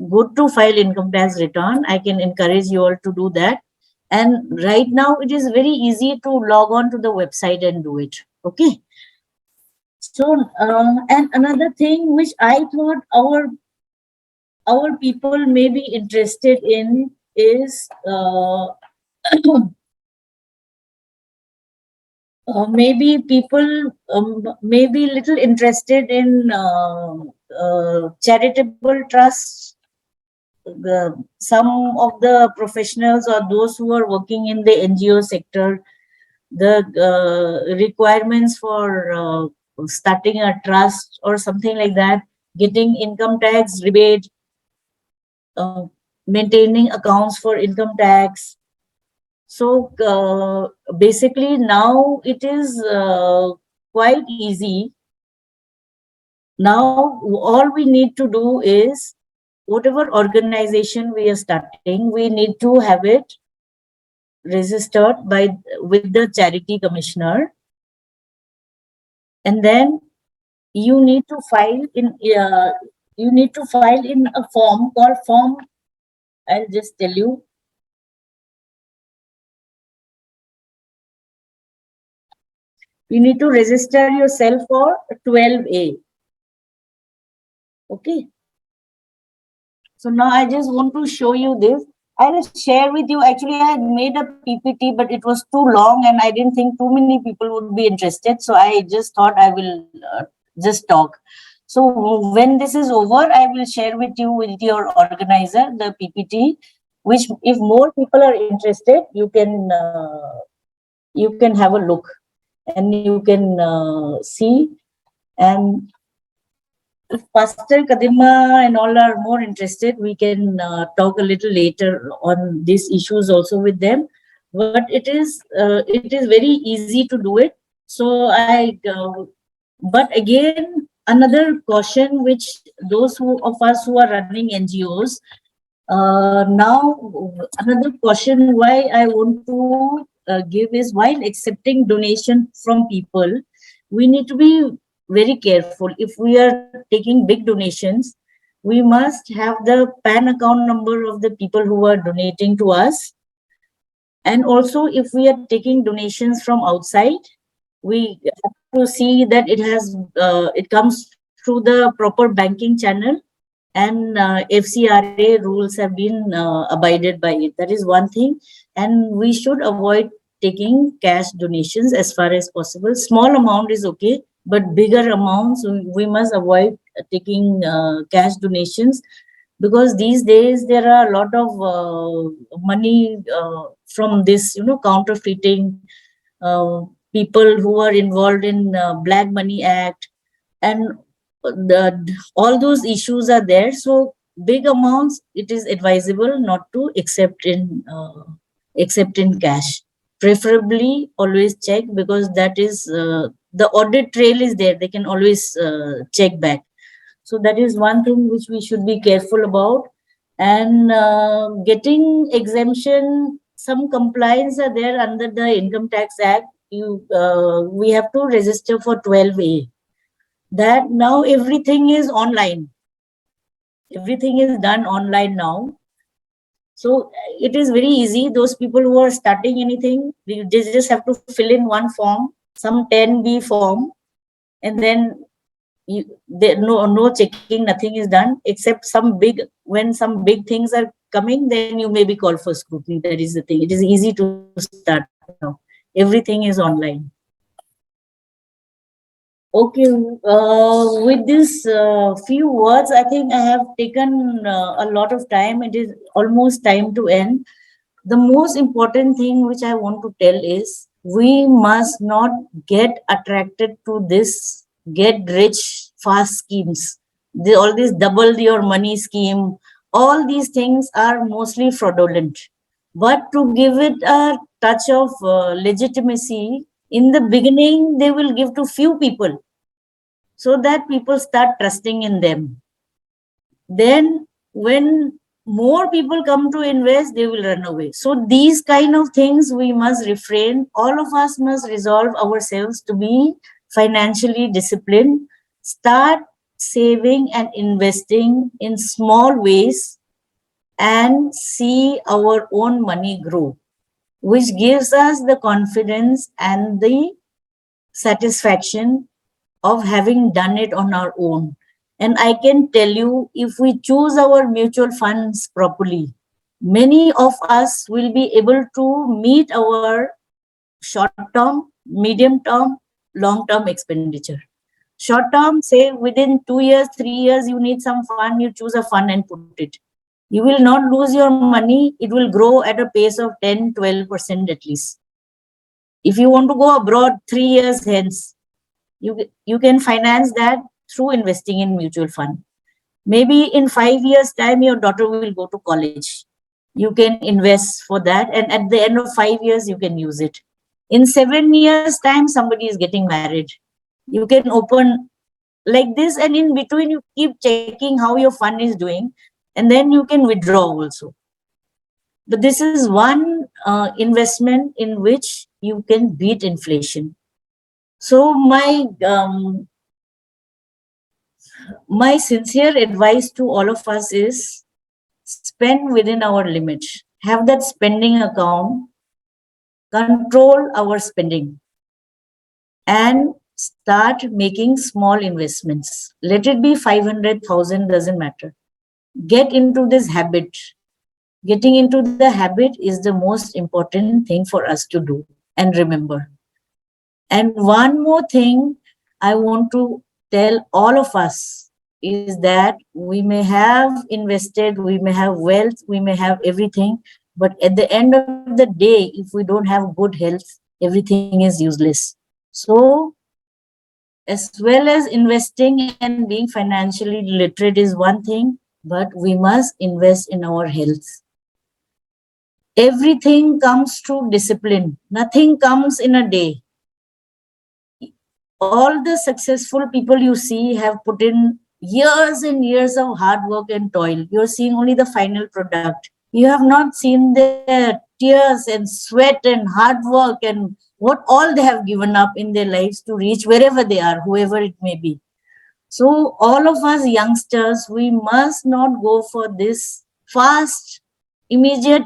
[SPEAKER 3] good to file income tax return. I can encourage you all to do that. And right now it is very easy to log on to the website and do it. Okay. So and another thing which I thought our people may be interested in is Maybe people may be little interested in charitable trusts. Some of the professionals or those who are working in the NGO sector, the requirements for starting a trust or something like that, getting income tax rebate, maintaining accounts for income tax. So basically now it is quite easy. Now all we need to do is whatever organization we are starting, we need to have it registered with the charity commissioner, and then you need to file in a form called Phwam. I'll just tell you. You need to register yourself for 12A. Okay. So now I just want to show you this. I'll share with you. Actually, I had made a PPT, but it was too long and I didn't think too many people would be interested. So I just thought I will just talk. So when this is over, I will share with your organizer, the PPT, which if more people are interested, you can have a look and you can see. And if Pastor Kadima and all are more interested, we can talk a little later on these issues also with them. But it is very easy to do it. So but again, another caution which those of us who are running NGOs, now another caution why I want to give is while accepting donation from people, we need to be very careful. If we are taking big donations, we must have the PAN account number of the people who are donating to us. And also, if we are taking donations from outside, we have to see that it comes through the proper banking channel, and FCRA rules have been abided by it. That is one thing. And we should avoid taking cash donations as far as possible. Small amount is okay, but bigger amounts, we must avoid taking cash donations, because these days there are a lot of money from this, counterfeiting, people who are involved in Black Money Act, and all those issues are there. So big amounts, it is advisable not to accept in cash. Preferably always check, because that is the audit trail is there. They can always check back. So that is one thing which we should be careful about. And getting exemption, some compliance are there under the Income Tax Act. We have to register for 12A. That now everything is online. Everything is done online now. So it is very easy. Those people who are starting anything, they just have to fill in one form, some 10B form, and then no checking, nothing is done, except when some big things are coming, then you may be called for scrutiny. That is the thing. It is easy to start now. Everything is online. Okay, with this few words, I think I have taken a lot of time. It is almost time to end. The most important thing which I want to tell is we must not get attracted to this get rich fast schemes. All this double your money scheme, all these things are mostly fraudulent. But to give it a touch of legitimacy, in the beginning, they will give to few people, so that people start trusting in them. Then when more people come to invest, they will run away. So these kind of things we must refrain. All of us must resolve ourselves to be financially disciplined, start saving and investing in small ways, and see our own money grow, which gives us the confidence and the satisfaction of having done it on our own. And I can tell you, if we choose our mutual funds properly, many of us will be able to meet our short-term medium term, long term expenditure. Short term, say within 2 years, 3 years, you need some fund, you choose a fund and put it. You will not lose your money. It will grow at a pace of 10, 12% at least. If you want to go abroad 3 years hence, you can finance that through investing in mutual fund. Maybe in 5 years time, your daughter will go to college. You can invest for that. And at the end of 5 years, you can use it. In 7 years time, somebody is getting married. You can open like this, and in between you keep checking how your fund is doing, and then you can withdraw also. But this is one investment in which you can beat inflation. So my sincere advice to all of us is spend within our limit. Have that spending account, control our spending, and start making small investments. Let it be 500,000, doesn't matter. Get into this habit. Getting into the habit is the most important thing for us to do and remember. And one more thing I want to tell all of us is that we may have invested, we may have wealth, we may have everything, but at the end of the day, if we don't have good health, everything is useless. So, as well as investing and being financially literate is one thing, but we must invest in our health. Everything comes through discipline. Nothing comes in a day. All the successful people you see have put in years and years of hard work and toil. You're seeing only the final product. You have not seen their tears and sweat and hard work and what all they have given up in their lives to reach wherever they are, whoever it may be. So all of us youngsters, we must not go for this fast, immediate,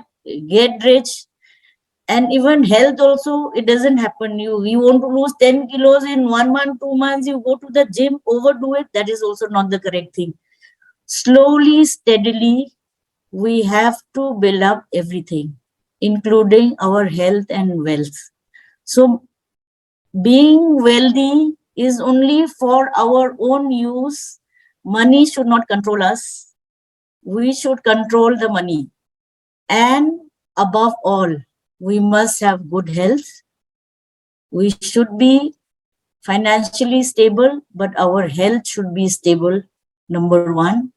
[SPEAKER 3] get rich. And even health also, it doesn't happen. You want to lose 10 kilos in 1 month, 2 months, you go to the gym, overdo it. That is also not the correct thing. Slowly, steadily, we have to build up everything, including our health and wealth. So being wealthy is only for our own use. Money should not control us. We should control the money. And above all, we must have good health. We should be financially stable, but our health should be stable, number one.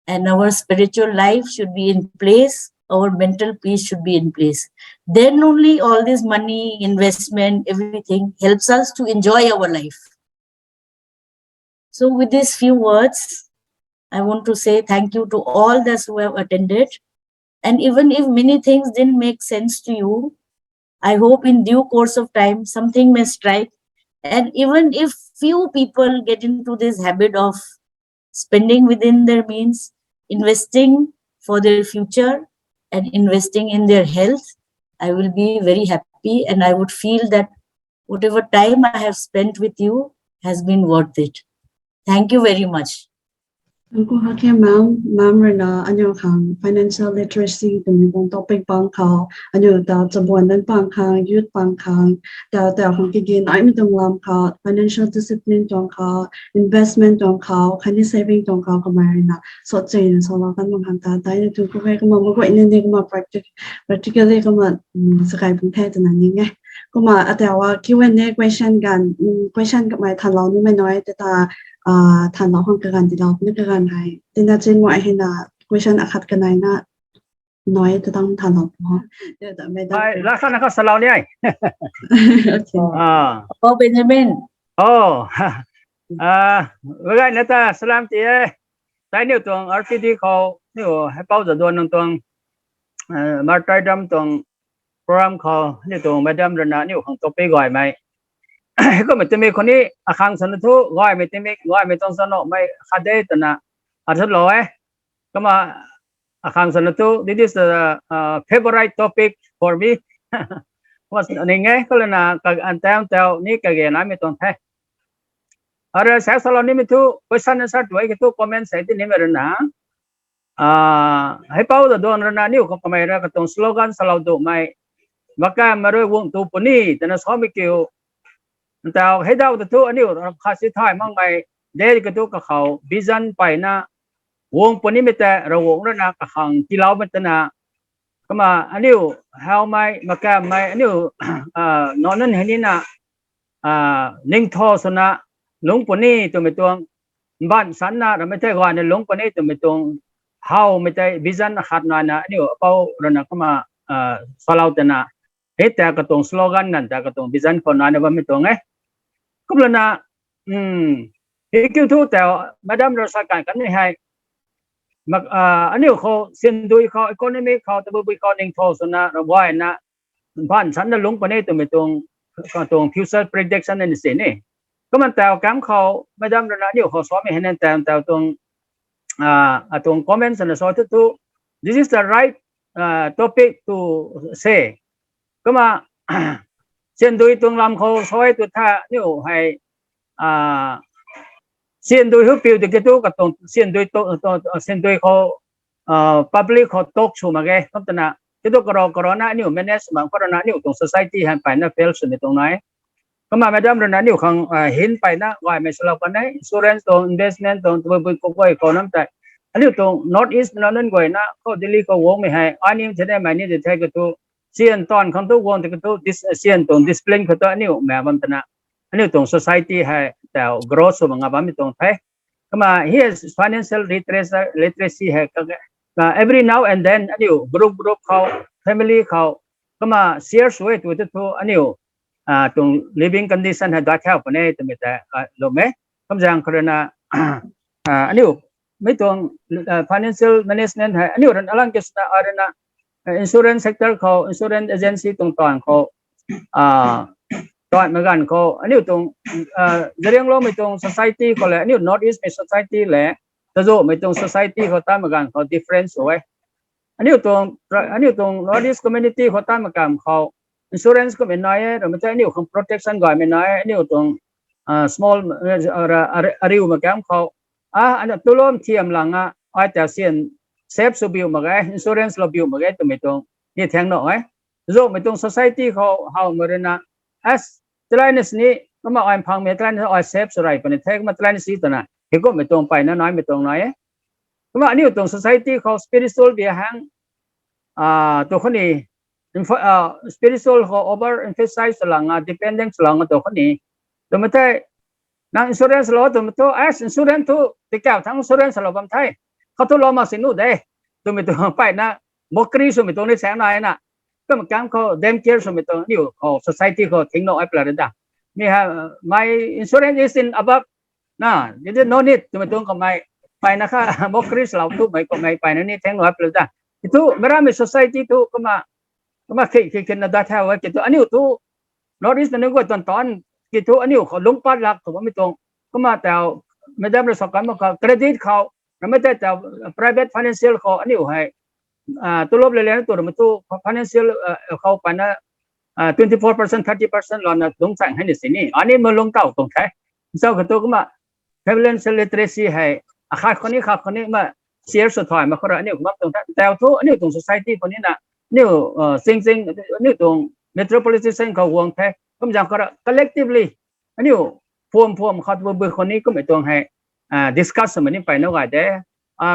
[SPEAKER 3] And our spiritual life should be in place. Our mental peace should be in place. Then only all this money, investment, everything helps us to enjoy our life. So with these few words, I want to say thank you to all those who have attended. And even if many things didn't make sense to you, I hope in due course of time, something may strike. And even if few people get into this habit of spending within their means, investing for their future and investing in their health, I will be very happy and I would feel that whatever time I have spent with you has been worth it. Thank you very much.
[SPEAKER 1] Aku haknya mam rena anyo kang financial literacy tumi bong topic bang kau anyo da jabuan dan bang kang youth bang kang da hong kigin ai mi tong lam kau financial discipline tong kau investment tong kau kani saving tong kau kamarina so chain so la kan mong han ta dai tu ko kai kama mo ko in ne kama practically kama sakai bung the tan ni nge kama atawa Q&A question gan question ka mai than law ni mai noi ta than law hong ka gan di law ni ka gan hai tin da chen ngoi he na question akhat ka nai na nói từ trong thằng học họ để tại mày
[SPEAKER 5] lá khăn nó sao lâu này
[SPEAKER 3] Oh Benjamin
[SPEAKER 5] với cái nữa ta salam chị tại nếu tuần RCPDเขาnếu Haipou Jadonang Martyrdom tuần Phwamเขาnếu tuần Madam rồi nè nếu không tậpไปgọi màyก็ไม่จะมีคนนี้ข้างสนุทุgọiไม่จะมีgọiไม่ต้องสนุไม่ขัดได้แต่นะอัศร้อยก็มาข้างสนุทุ this is the favorite topic for me ว่านี่ไงก็เลยนะกับอันเต้านี่กับเกณฑ์นะไม่ต้องแท้อะไรแสงสลอนนี่ไม่ทุก question answer ด้วยก็ทุก comment ใส่ที่นี่ไม่รู้นะHaipou Jadonangนะนี่ก็ทำไมเราก็ต้อง slogan สลาวดูไม่Makaamvmei wong tu puni tana somi kyo แต่ให้ดาวตัวอันนี้ข้าสิท้ายมั่งไปเด็กตัวกับเขาบิจันไปนะวงปนิมิตระวงระนากับขังที่เราเป็นนะก็มาอันนี้เฮาไม่มาแก้ไม่อันนี้นอนนั่นเห็นนี่นะนิ่งทอสนะหลงปนีตัวไม่ตัวบ้านสันนะเราไม่ใช่ว่าในหลงปนีตัวไม่ตัวเฮาไม่ใช่บิจันขัดนานนะอันนี้เป้าระนาก็มาสลาวตนะแต่ก็ตรงสโลแกนนั่นแต่ก็ตรงบิจันคนนั้นว่าไม่ตรงไงก็เลยนะเฮ้ยคิวทูแต่มาดามเราสักการกันนี่ให้มาอันนี้เขาเส้นดุยเขาอีโคโนมีเขาตะบุยเขานิ่งทอสนะเราว่านะบ้านฉันน่ะลงปนีตัวไม่ตรงก็ตรง future prediction นั่นสินี่ก็มันแต่การเขามาดามเราเนี่ยเขาสอนไม่เห็นแต่ตรงตรง comments นะสอนทุก this is the right topic to say ก็มาเส้นดุยตรงลำเขาซอยตัวท่าเนี่ยให้เส้นดุยเขาปิวเด็กตัวกับตรงเส้นดุยตัวเส้นดุยเขา public เขาตกชูมาแกก็ตัวน่ะที่ตัวกรณะเนี่ย management กรณะเนี่ยตรง society ให้ไปนะ fail สุดในตรงไหนก็มาไม่ได้เรื่องนั้นเนี่ยของเห็นไปนะว่าไม่สลับกันนะ insurance ตรง investment ตรงตัวบุยก็ไปเขาน้ำใจอันนี้ตรง north east นั่นก็นะเขาดิลีเขาวงไม่ให้อันนี้จะได้ไหมนี่จะใช้ก็ตัวเสียนตอนของตัววงแต่ก็ตัวเสียนตรง display เขาตัวนี้แม่บันตนะอันนี้ตรง society ให้แต่ growth ส่วนงาบ้านไม่ตรงไทยก็มา here's financial literacy ให้ก็every now and then อันนี้ group เขา family เขาก็มา share ช่วยตัวอันนี้ตรง living condition ให้ได้แค่คนนี้แต่ไม่แต่รู้ไหมคำสั่งคนน่ะอันนี้ไม่ตรง financial management ให้อันนี้เราลังเกสต์อะไรนะ insurance sector เขา insurance agency ตรงเขาตอนเหมือนกันเขาอันนี้ตรงเรื่องเราไม่ตรง society เขาแหละอันนี้ north east society แหละแต่โจไม่ตรง society เขาตั้งเหมือนกันเขา different สวยอันนี้ตรง north east community เขาตั้งเหมือนกันเขา insurance ก็ไม่น้อยแต่ไม่ใช่อันนี้ของ protection ก็ไม่น้อยอันนี้ตรง small อะไรเหมือนกันเขาอันนี้ตัวล้มเทียมหลังอาจจะเสียน safe สุบิวมาไง insurance เราบิวมาไงตัวไม่ตรงนี่แทงหน่อยโจไม่ตรง society เขาเหมือนนะas ตรายนี้นี่ก็มาอ่านพังเมตรายนี้อ่าน safe สุดไรปนเทกมาตรายนี้สิตัวน่ะเห็นก็ไม่ตรงไปนะน้อยไม่ตรงน้อยก็มาอันนี้ตรง society เขา spiritual เบียหังตัวคนนี้spiritual เขา over emphasize หลังdependence หลังตัวคนนี้ตัวไม่ใช่นั่ง insurance เราตัวไม่ตัว as insurance ตัวติดแก้วทั้ง insurance เราบำไทยเขาตัวเรามาสินู่นเด้ตัวไม่ตัวไปนะมกรีส่วนไม่ตัวนี้แสงน้อยน่ะก็มาการเขาเดมเจอร์ส่วนไม่ตัวนี่เขา society เขาทิ้งน้อยไปแล้วจ้ะนี่ฮะ my insurance is in above น่ะนี่จะ no need ตัวไม่ตัวก็ไม่ไปนะคะมกรีเราทุกไม่ก็ไม่ไปนั่นนี่ทิ้งน้อยไปแล้วจ้ะitu merame society tu kema ke na da tha wa ke tu aniu tu notice na ko ton ke tu aniu kho lung pat lak to mi tong kema ta madam ra sakam ka credit khao na ma ta private financial kho aniu hai tu lob le le tu ma tu financial khao pa na 24% 30% lon na lung sang hai ni si ni ani ma lung tau tong thai sao ka tu kema financial literacy hai kha khoni ma share สุดท้ายมาคนอันนี้ผมว่าตรงแต่ทุกอันนี้ตรง society คนนี้นะนี่สิ่งอันนี้ตรง metropolitan เขาวงแท้ก็มันจะก็ collectively อันนี้พวมเขาตัวเบอร์คนนี้ก็ไม่ตรงให้discuss มันนี่ไปนะว่าแต่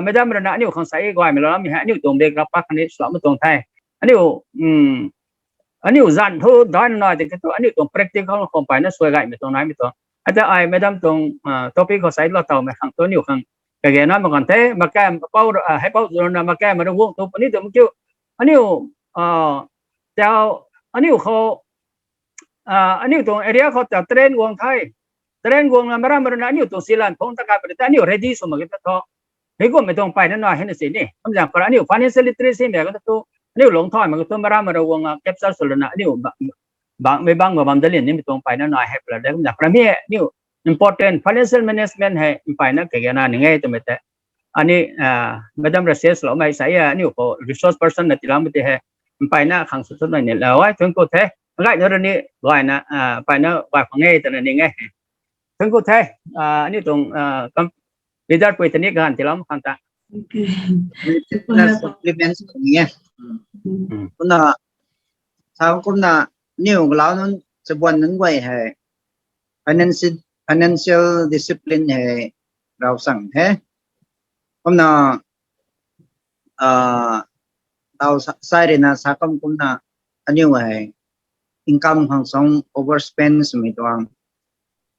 [SPEAKER 5] ไม่ได้มันนะอันนี้ของใส่ก่อนไม่รู้มีอันนี้ตรงเด็กรับปักอันนี้สอบมาตรงไทยอันนี้จันทุกด้านน้อยแต่ตัวอันนี้ตรง practical ของไปนะสวยกันไม่ตรงไหนไม่ตรงอาจจะไม่ได้ตรง topic เขาใส่เราเต่าไม่ขังตัวนี้ขังcái gì nói mà còn thế mà cái bao hay bao rồi là mà cái mà nó vuông tụi anh tụi mình kêu anh yêu chào anh yêu họ anh yêu tụi area họ chào train vuông là mà ra mà nó anh yêu tụi Sri Lanka phong tất cả anh yêu ready rồi mà cái đó mấy cái mình tụi phải nó nói hay là gì nè không rằng còn anh yêu financial literacy này cái tụi anh yêu lồng thoi mà tụi mà ra mà vuông capture rồi là anh yêu bang mấy bang mà bang đây liền tụi phải nó nói hay là đấy không rằng là mấy yêu important financial management है पाइना के ना निगे तो मेते अनि madam रसेस लो मैं सही है new को resource person न तिलामते है पाइना खांग सुत ने लवा तुमको थे गाय न नि गाय ना पाइना गाय फंगे त ने निगे तुमको थे अनि तुम leader पे तनी गान Tilam खांता
[SPEAKER 4] na supplements ni kuna sao cũng là nhiều lão nó sẽ buồn những quầy hay financial discipline है राव संग है कुमना ताऊ सारे ना साकम कुमना अन्यू है income hang song overspend sumitwang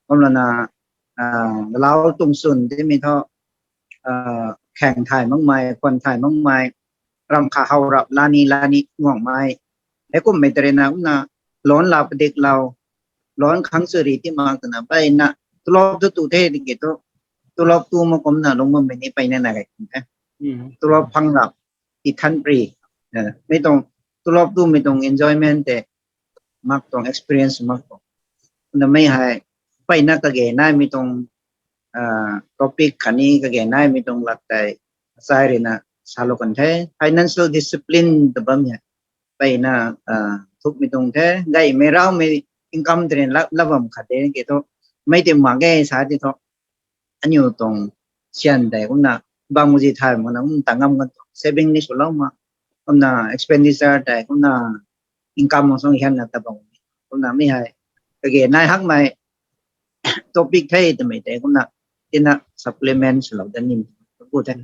[SPEAKER 4] कुमना ना लाओ तुम सुनที่มีเท่าแข่งถ่ายมั่งไม้คนถ่ายมั่งไม้รำขาเฮารับลานีง่วงไม้ไอ้กุมไม่ตระหนักนะร้อนเราเด็กเราร้อนครั้งสุดที่มาตนะไปนะตุลอบตุเทศกิจตุลอบตัวมันก็น่ะลงมาไม่นี้ไปนั่นอะไรนะตุลอบพังหลับอีทันปรีไม่ต้องตุลอบตัวไม่ต้อง enjoyment แต่มากต้อง experience มากต้องนั่นไม่ให้ไปนักกะเกน่าไม่ต้องtopic ขันนี้กะเกน่าไม่ต้องหลักแต่สายเรียนนะสาลกันแท้ financial discipline ตัวบ้างเนี่ยไปนะทุกไม่ต้องแท้ได้ไม่เราไม่ income เดือนละบัมขัดเองเกี่ยวไม่เต็มหวังแก่สาธิตอันนี้ตรงเช่นแต่คุณน่ะบางมุจิไทยมันนั่งตั้งงำกัน saving นี่สุดแล้วมาคุณน่ะ expenditure แต่คุณน่ะ income มันส่งเห็นนะแต่บางคุณน่ะไม่ให้กะเกน่าหักไม่ topic ไทยแต่ไม่แต่คุณน่ะที่น่ะ supplement สุดแล้วแต่นี่พูดแทน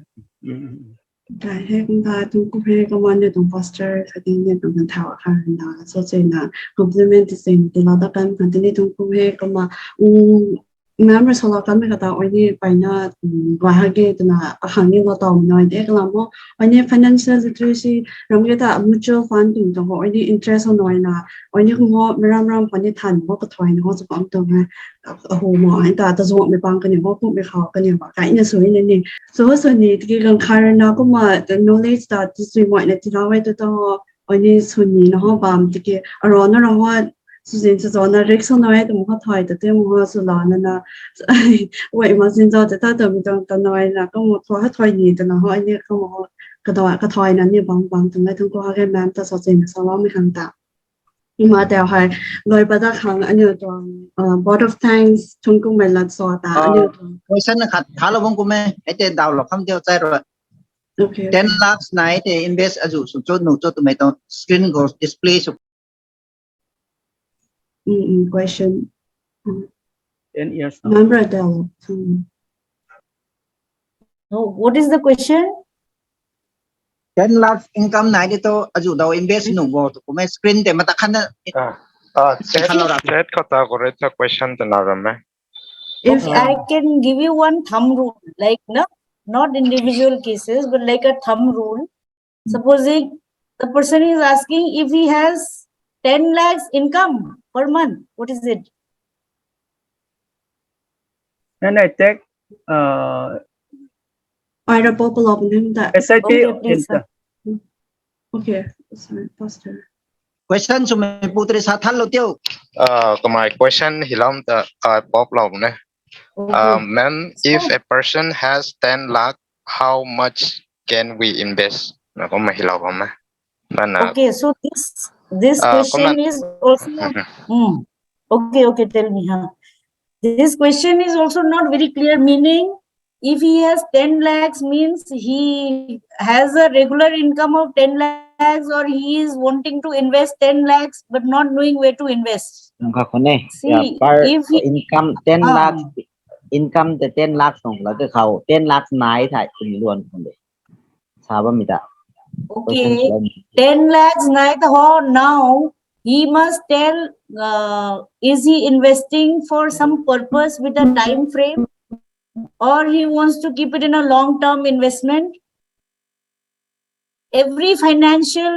[SPEAKER 1] ได้ให้คุณตาทุกเพลงก็วันอยู่ตรง foster คดีเนี่ยตรงกันแถวอาคารนะโซเชียลนะ complement ที่สิ่งที่เราต้องการกันที่นี่ทุกเพลงก็มาmember สลับกันไม่กระต่ายวันนี้ไปนะว่าหาเกตนะอาหารนี่เราต่อมน้อยเด็กเราโมวันนี้ financial literacy เราไม่ได้ mutual fund ถึงตรงวันนี้ interest น้อยนะวันนี้คุณพ่อไม่รำวันนี้ทันพ่อก็ถอยนะพ่อจะฟังตรงไหมโอ้โหหมอแต่จะส่งไปฟังกันเนี่ยพ่อพูดไปเขากันเนี่ยว่าไก่เนี่ยสวยเนี่ยนี่ส่วนนี้ที่กันคาร์นาก็มา the knowledge that ที่สวยหมดเนี่ยที่เราไว้ตัววันนี้ส่วนนี้นะฮะบางที่เกี่ยวร้อนนะเราว่าสุดท้ายจะนะเร็กซ์น้อยแต่มันก็ถอยแต่เดี๋ยวมันก็สุดแล้วนะไว้มาสินใจแต่ถ้าเดี๋ยวมันจะน้อยนะก็มันถอยนี่แต่นะฮะอันนี้ก็มันก็ถอยนั้นเนี่ยบางตรงไหนทั้งก็ให้แม่แต่สุดท้ายเนี่ยสาวไม่ขังตามาแต่ให้โดยประการขังอันนี้ตัวboard of thanks ชงกุ้งเมลัดสอตาอันนี้ตัว
[SPEAKER 4] question นะครับถามเราบ้างกูไหมไอ้เจ้าดาวหลอกคำเดียวใจเรา10 lakhs ไหนแต่ invest อาจุสุดจุดหนูจุดตัวไม่ต้อง screen go display
[SPEAKER 1] question
[SPEAKER 5] 10 years
[SPEAKER 1] member Adele
[SPEAKER 3] No, what is the question?
[SPEAKER 4] 10 lakhs income ไหนที่ตัวอาจุเรา invest หนูบอกถูกไหม screen แต่มาตะขันนะ
[SPEAKER 6] that correct question ตัวนั้นไหม
[SPEAKER 3] If I can give you one thumb rule, like not individual cases, but like a thumb rule. Supposing the person is asking if he has 10 lakhs income per month, what is it?
[SPEAKER 5] Then I take
[SPEAKER 1] I report below that
[SPEAKER 5] SIP
[SPEAKER 1] okay sorry pastor
[SPEAKER 4] question สุมพูดที่สาทันเราเที่ยว
[SPEAKER 6] ก็ my question ฮิลามแต่ป๊อปเราเนี่ยma'am if a person has 10 lakh how much can we invest นะก็มาฮิลามไหมนั่นนะ
[SPEAKER 3] Okay, so this question is also okay tell me this question is also not very clear, meaning if he has 10 lakhs means he has a regular income of 10 lakhs or he is wanting to invest 10 lakhs but not knowing where to invest.
[SPEAKER 7] See, if he, income 10 lakhs income แต่10 lakhs ส่งแล้วก็เขา10 lakhs ไหนถ่ายเป็นล้วนคนเลยทราบว่ามีแต่
[SPEAKER 3] Okay, 10 lakhs now he must tell is he investing for some purpose with a time frame or he wants to keep it in a long term investment. Every financial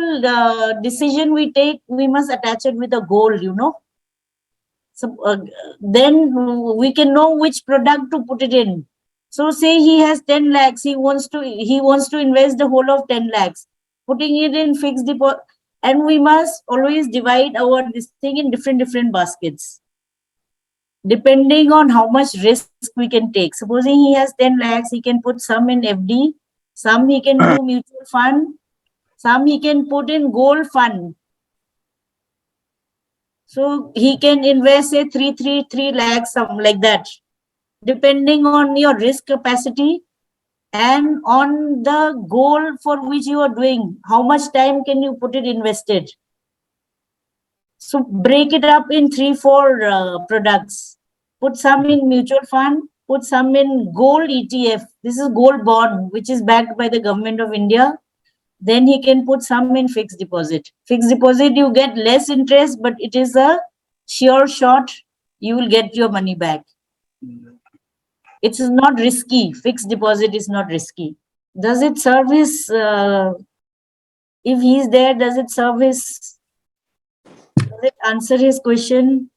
[SPEAKER 3] decision we take, we must attach it with a goal, so then we can know which product to put it in. So say he has 10 lakhs, he wants to invest the whole of 10 lakhs, putting it in fixed deposit, and we must always divide this thing in different baskets, depending on how much risk we can take. Supposing he has 10 lakhs, he can put some in FD, some he can do mutual fund, some he can put in gold fund. So he can invest say 3 lakhs, something like that, depending on your risk capacity and on the goal for which you are doing. How much time can you put it invested? So break it up in 3-4 products. put some in mutual fund, put some in gold ETF. This is gold bond, which is backed by the government of India. Then he can put some in fixed deposit. Fixed deposit, you get less interest, but it is a sure shot. You will get your money back. It is not risky. Fixed deposit is not risky. Does it serve his, if he is there, does it serve his, does it answer his question?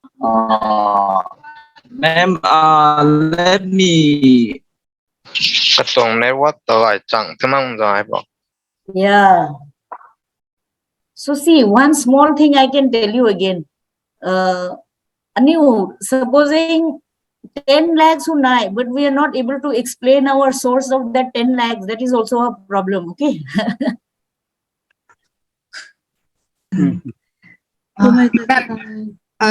[SPEAKER 7] Ma'am, let me.
[SPEAKER 3] Yeah. So see, one small thing I can tell you again. Anu, supposing 10 lakhs unai, but we are not able to explain our source of that 10 lakhs. That is also a problem. Okay.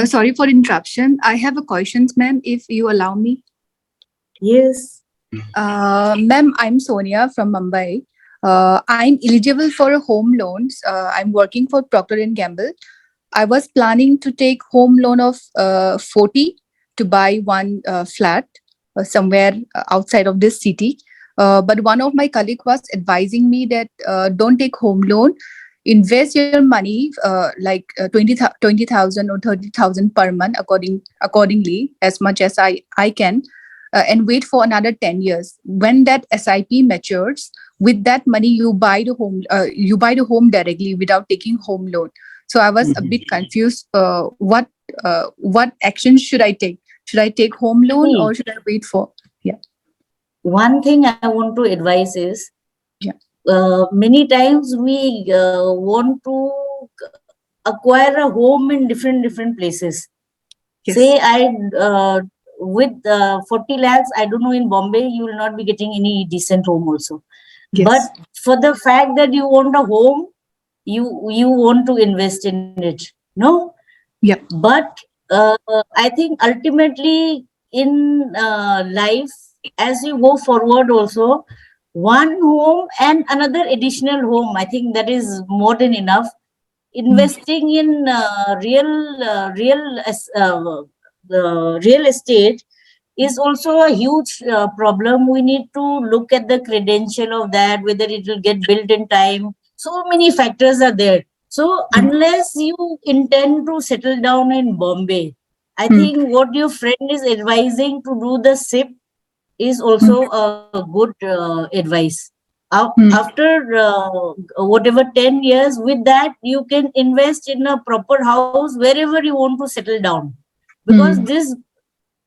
[SPEAKER 8] Sorry for interruption. I have a question, ma'am, if you allow me.
[SPEAKER 3] Yes.
[SPEAKER 8] Ma'am, I'm Sonia from Mumbai. I'm eligible for a home loans. I'm working for Procter & Gamble. I was planning to take home loan of 40 to buy one flat somewhere outside of this city. But one of my colleagues was advising me that don't take home loan. Invest your money like 20,000 or 30,000 per month accordingly, as much as I can, and wait for another 10 years. When that SIP matures, with that money you buy the home directly without taking home loan. So I was a bit confused. What action should I take? Should I take home loan or should I wait for? Yeah.
[SPEAKER 3] One thing I want to advise is, many times we want to acquire a home in different places. Yes. Say I with 40 lakhs, I don't know, in Bombay you will not be getting any decent home also. Yes. But for the fact that you want a home, you want to invest in it, no?
[SPEAKER 8] Yep.
[SPEAKER 3] But I think ultimately in life, as you go forward also, one home and another additional home, I think that is more than enough. Investing in real estate is also a huge problem. We need to look at the credential of that, whether it will get built in time. So many factors are there. So unless you intend to settle down in Bombay, I think what your friend is advising to do the SIP is also a good advice. After whatever 10 years, with that you can invest in a proper house wherever you want to settle down. Because this,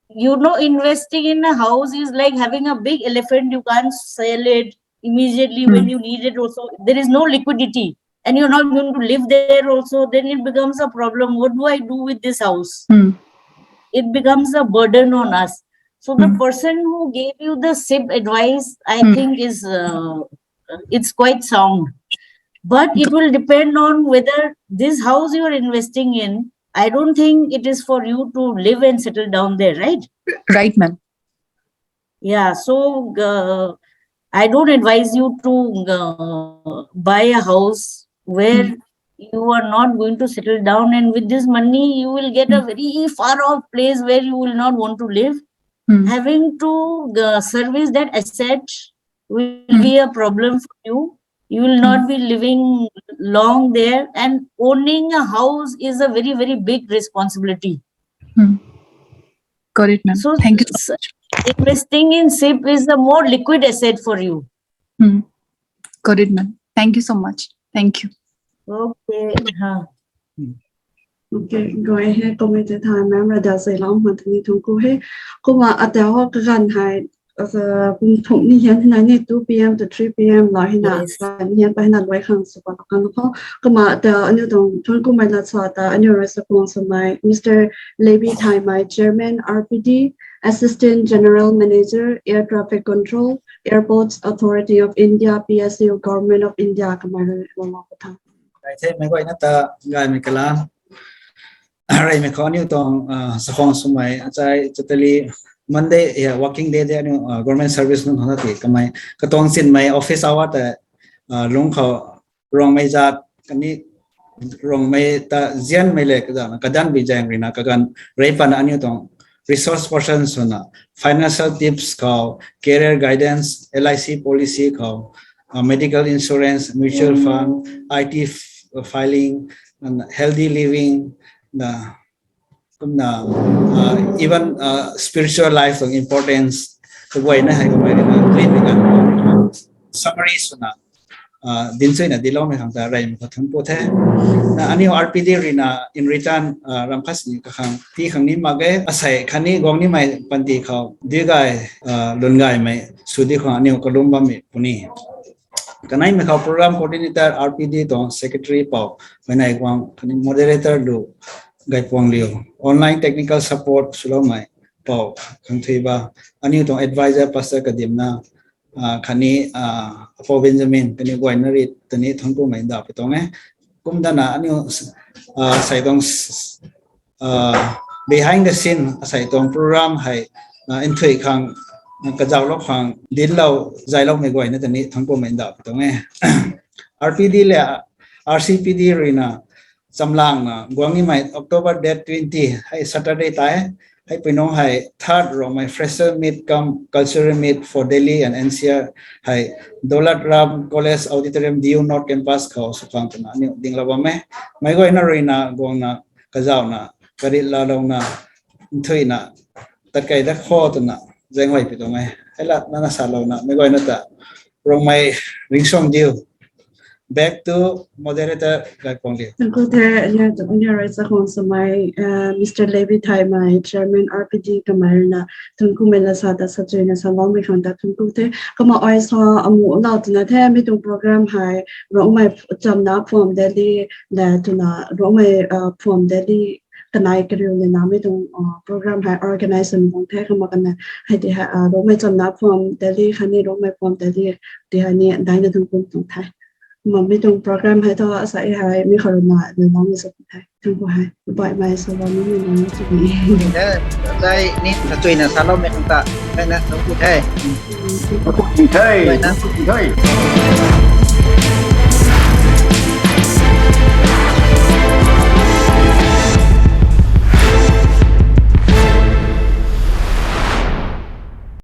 [SPEAKER 3] investing in a house is like having a big elephant. You can't sell it immediately when you need it also. There is no liquidity and you're not going to live there also. Then it becomes a problem. What do I do with this house? It becomes a burden on us. So the person who gave you the SIP advice, I think is it's quite sound. But it will depend on whether this house you are investing in, I don't think it is for you to live and settle down there, right?
[SPEAKER 8] Right, ma'am.
[SPEAKER 3] Yeah, so I don't advise you to buy a house where you are not going to settle down, and with this money you will get a very far off place where you will not want to live. Having to service that asset will be a problem for you. You will not be living long there, and owning a house is a very, very big responsibility.
[SPEAKER 8] Got it, ma'am.
[SPEAKER 3] So
[SPEAKER 8] thank you so much.
[SPEAKER 3] Investing in SIP is a more liquid asset for you.
[SPEAKER 8] Got it, ma'am. Thank you so much. Thank you.
[SPEAKER 3] Okay.
[SPEAKER 1] Okay, go ahead. Comment the time, ma'am. Rather say long, but we to go ahead. Come on, at the hawk run high. From the 2 p.m. to 3 p.m. Lahina, and by not way hands upon a canopy. Come out the new don't go my last a new response of my Mr. Levi Thaimei, Chairman, RPD, Assistant General Manager, Air Traffic Control, Airports Authority of India, PSU, Government of India. Come on, one more time.
[SPEAKER 9] I say, my boy, not a guy, Mikala. I make on you to Sahong Sumai, as I totally. Monday, yeah, working day there, government service nung hanati kamay katong sin may office hour ta lungc Rongmei Zaat kani Rongmei ta zian may le kadan bijayang rina kagan raipan anyo tong resource persons na financial tips ko career guidance LIC policy ko medical insurance mutual fund IT filing and healthy living na even spiritual life ng importance the way na hay ko may summaries na din soy na dilaw may hang taray mo thun po the na ani RPD rina in return ramkas ni kakang ti khang ni mage asai khani gong ni mai panti khaw digai lungai mai sudi kho ani ko lumba mi puni kanai me khaw program coordinator RPD to secretary pau menai gwang khani moderator lu Gaipuangliu online technical support sulomai pau khang thiba ani to advisor pastor kadimna khani for Benjamin kani winery tani thongko mai da pitong kumdana ani saitong behind the scene saitong program hai inthui khang kajaw lok khang dinlaw jailok me goi na tani thongko mai da pitong RPD le RCPD rina Chamlang na guangi mai October date 20 hai Saturday tai hai pinong hai third Rongmei fresher meet come cultural meet for Delhi and NCR hai Dolat Ram College Auditorium DU North Campus kau sukang tena ni dinglawa me mai go ina rina gong na kajaw na kari la long na thui na takai da kho tena jengwai pitong hai la na salaw na mai go ina ta Rongmei ringsong diu back to moderator Gaipuangliu.
[SPEAKER 1] Thank you. Mr. Levi Thaimei, Chairman RPD Kamarna, Tunku Melasada Sajina Salome Honda Tunkute, Kama Oisa Amu Latina, Middle Program High, Rongmei Chamnac from Delhi, Latuna, Rongmei from Delhi. Kanai kariu le nami tung program hai organization mong the kama kana hai de Rongmei Chamnac from Delhi khani Rongmei from Delhi de hani dai na tung tung thai mami tung program hai to asai hai mi kharuna le nong mi sap thai tung ko hai bai mai so ba mi nong chu ni
[SPEAKER 4] dai ni ta chui na salo me ta na ku the
[SPEAKER 2] Thầy, thầy.